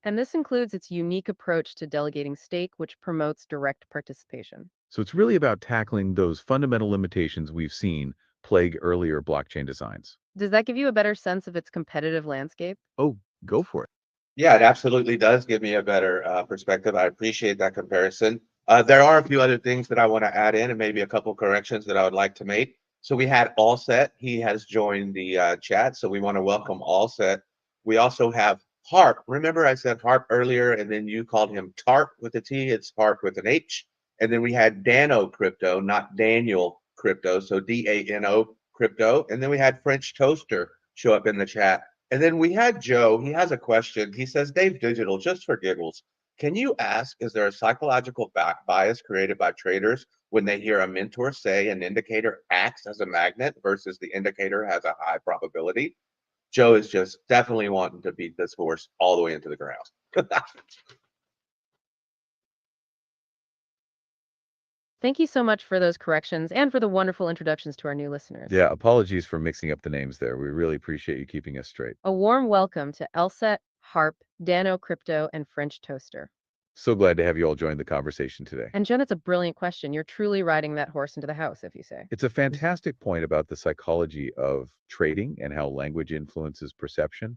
And this includes its unique approach to delegating stake, which promotes direct participation. So it's really about tackling those fundamental limitations we've seen plague earlier blockchain designs. Does that give you a better sense of its competitive landscape? Oh, go for it. Yeah, it absolutely does give me a better perspective. I appreciate that comparison. There are a few other things that I want to add in and maybe a couple corrections that I would like to make. So we had Allset. He has joined the chat, so we want to welcome Allset. We also have Harp. Remember I said Harp earlier, and then you called him Tarp with a T. It's Harp with an H. And then we had Dano Crypto, not Daniel Crypto, so DANO Crypto. And then we had French Toaster show up in the chat. And then we had Joe. He has a question. He says, Dave Digital, just for giggles, can you ask, is there a psychological bias created by traders when they hear a mentor say an indicator acts as a magnet versus the indicator has a high probability? Joe is just definitely wanting to beat this horse all the way into the ground. Thank you so much for those corrections and for the wonderful introductions to our new listeners. Yeah, apologies for mixing up the names there. We really appreciate you keeping us straight. A warm welcome to Elset, Harp, Dano Crypto, and French Toaster. So glad to have you all join the conversation today. And Jen, it's a brilliant question. You're truly riding that horse into the house, if you say. It's a fantastic point about the psychology of trading and how language influences perception.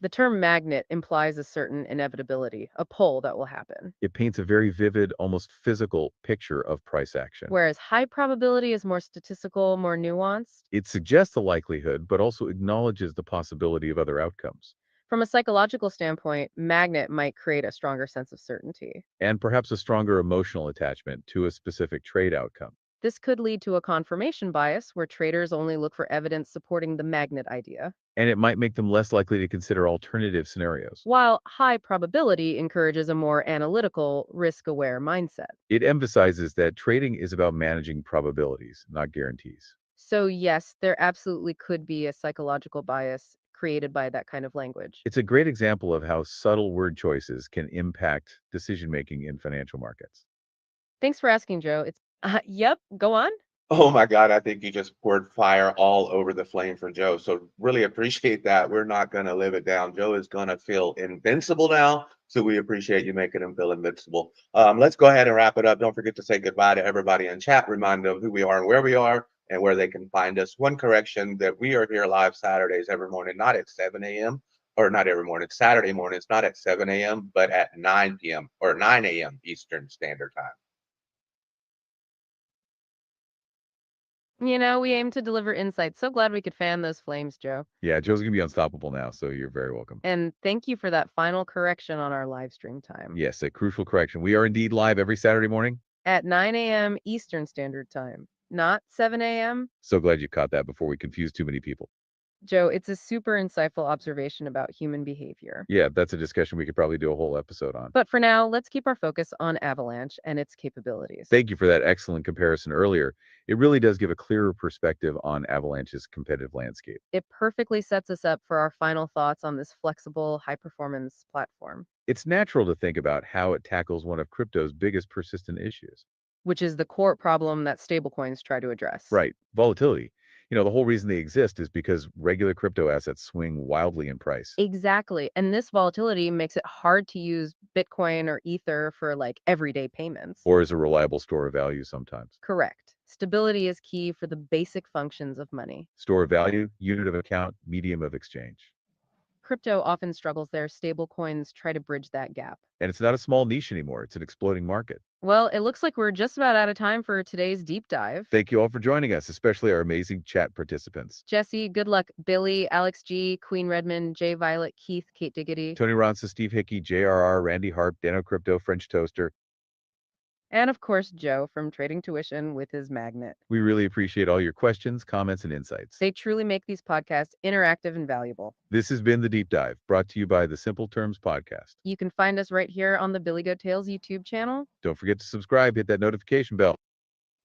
The term magnet implies a certain inevitability, a pull that will happen. It paints a very vivid, almost physical picture of price action. Whereas high probability is more statistical, more nuanced. It suggests the likelihood, but also acknowledges the possibility of other outcomes. From a psychological standpoint, magnet might create a stronger sense of certainty. And perhaps a stronger emotional attachment to a specific trade outcome. This could lead to a confirmation bias where traders only look for evidence supporting the magnet idea. And it might make them less likely to consider alternative scenarios. While high probability encourages a more analytical, risk-aware mindset. It emphasizes that trading is about managing probabilities, not guarantees. So yes, there absolutely could be a psychological bias created by that kind of language. It's a great example of how subtle word choices can impact decision-making in financial markets. Thanks for asking, Joe. Yep, go on. Oh my God, I think you just poured fire all over the flame for Joe. So really appreciate that. We're not going to live it down. Joe is going to feel invincible now. So we appreciate you making him feel invincible. Let's go ahead and wrap it up. Don't forget to say goodbye to everybody in chat. Remind them who we are and where we are and where they can find us. One correction, that we are here live Saturdays every morning, not at 7 a.m. or not every morning, Saturday mornings, not at 7 a.m., but at 9 p.m. or 9 a.m. Eastern Standard Time. We aim to deliver insights. So glad we could fan those flames, Joe. Yeah, Joe's going to be unstoppable now, so you're very welcome. And thank you for that final correction on our live stream time. Yes, a crucial correction. We are indeed live every Saturday morning. At 9 a.m. Eastern Standard Time, not 7 a.m. So glad you caught that before we confuse too many people. Joe, it's a super insightful observation about human behavior. Yeah, that's a discussion we could probably do a whole episode on. But for now, let's keep our focus on Avalanche and its capabilities. Thank you for that excellent comparison earlier. It really does give a clearer perspective on Avalanche's competitive landscape. It perfectly sets us up for our final thoughts on this flexible, high-performance platform, It's natural to think about how it tackles one of crypto's biggest persistent issues. which is the core problem that stablecoins try to address. Right, volatility. The whole reason they exist is because regular crypto assets swing wildly in price. Exactly. And this volatility makes it hard to use Bitcoin or Ether for everyday payments. Or as a reliable store of value sometimes. Correct. Stability is key for the basic functions of money. Store of value, unit of account, medium of exchange. Crypto often struggles there. Stablecoins try to bridge that gap. And it's not a small niche anymore. It's an exploding market. Well, it looks like we're just about out of time for today's deep dive. Thank you all for joining us, especially our amazing chat participants. Jesse, good luck. Billy, Alex G, Queen Redmond, Jay Violet, Keith, Kate Diggity. Tony Ronsa, Steve Hickey, JRR, Randy Harp, Dano Crypto, French Toaster. And of course, Joe from Trading Tuition with his magnet. We really appreciate all your questions, comments, and insights. They truly make these podcasts interactive and valuable. This has been The Deep Dive, brought to you by the Simple Terms Podcast. You can find us right here on the Billy Goat Tales YouTube channel. Don't forget to subscribe, hit that notification bell.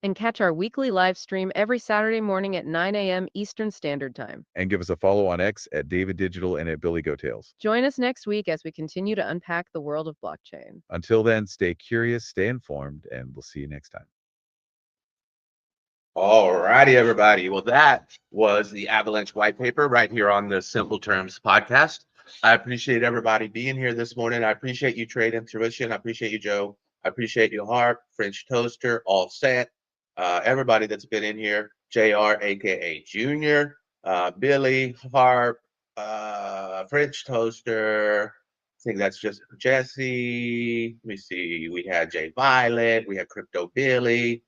And catch our weekly live stream every Saturday morning at 9 a.m. Eastern Standard Time. And give us a follow on X at David Digital and at Billy Goat Tales. Join us next week as we continue to unpack the world of blockchain. Until then, stay curious, stay informed, and we'll see you next time. All righty, everybody. Well, that was the Avalanche white paper right here on the Simple Terms podcast. I appreciate everybody being here this morning. I appreciate you, Trading Tuition. I appreciate you, Joe. I appreciate you, Harp, French Toaster, All Set. Everybody that's been in here, JR, aka Junior, Billy, Harp, French Toaster. I think that's just Jesse. Let me see. We had Jay Violet. We had Crypto Billy,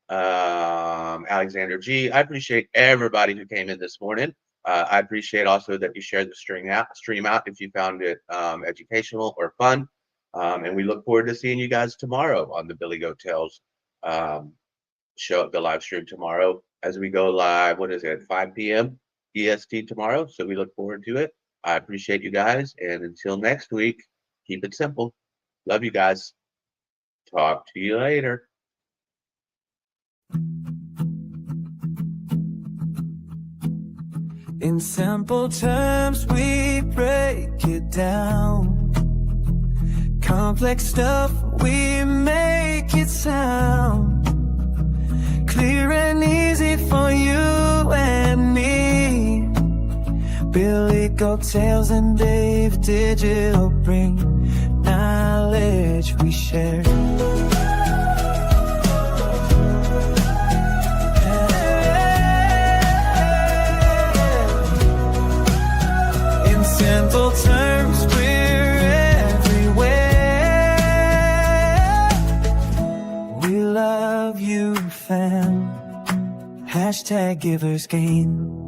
Alexander G. I appreciate everybody who came in this morning. I appreciate also that you shared the stream out if you found it educational or fun. And we look forward to seeing you guys tomorrow on the Billy Goat Tales show up the live stream tomorrow as we go live. What is it, 5 p.m. EST tomorrow? So we look forward to it. I appreciate you guys. And until next week, keep it simple. Love you guys. Talk to you later. In simple terms, we break it down. Complex stuff, we make it sound clear and easy for you and me. Billy Goat Tales and Dave Digital bring knowledge we share. In simple terms, we're everywhere. We love you, fam. Hashtag givers gain.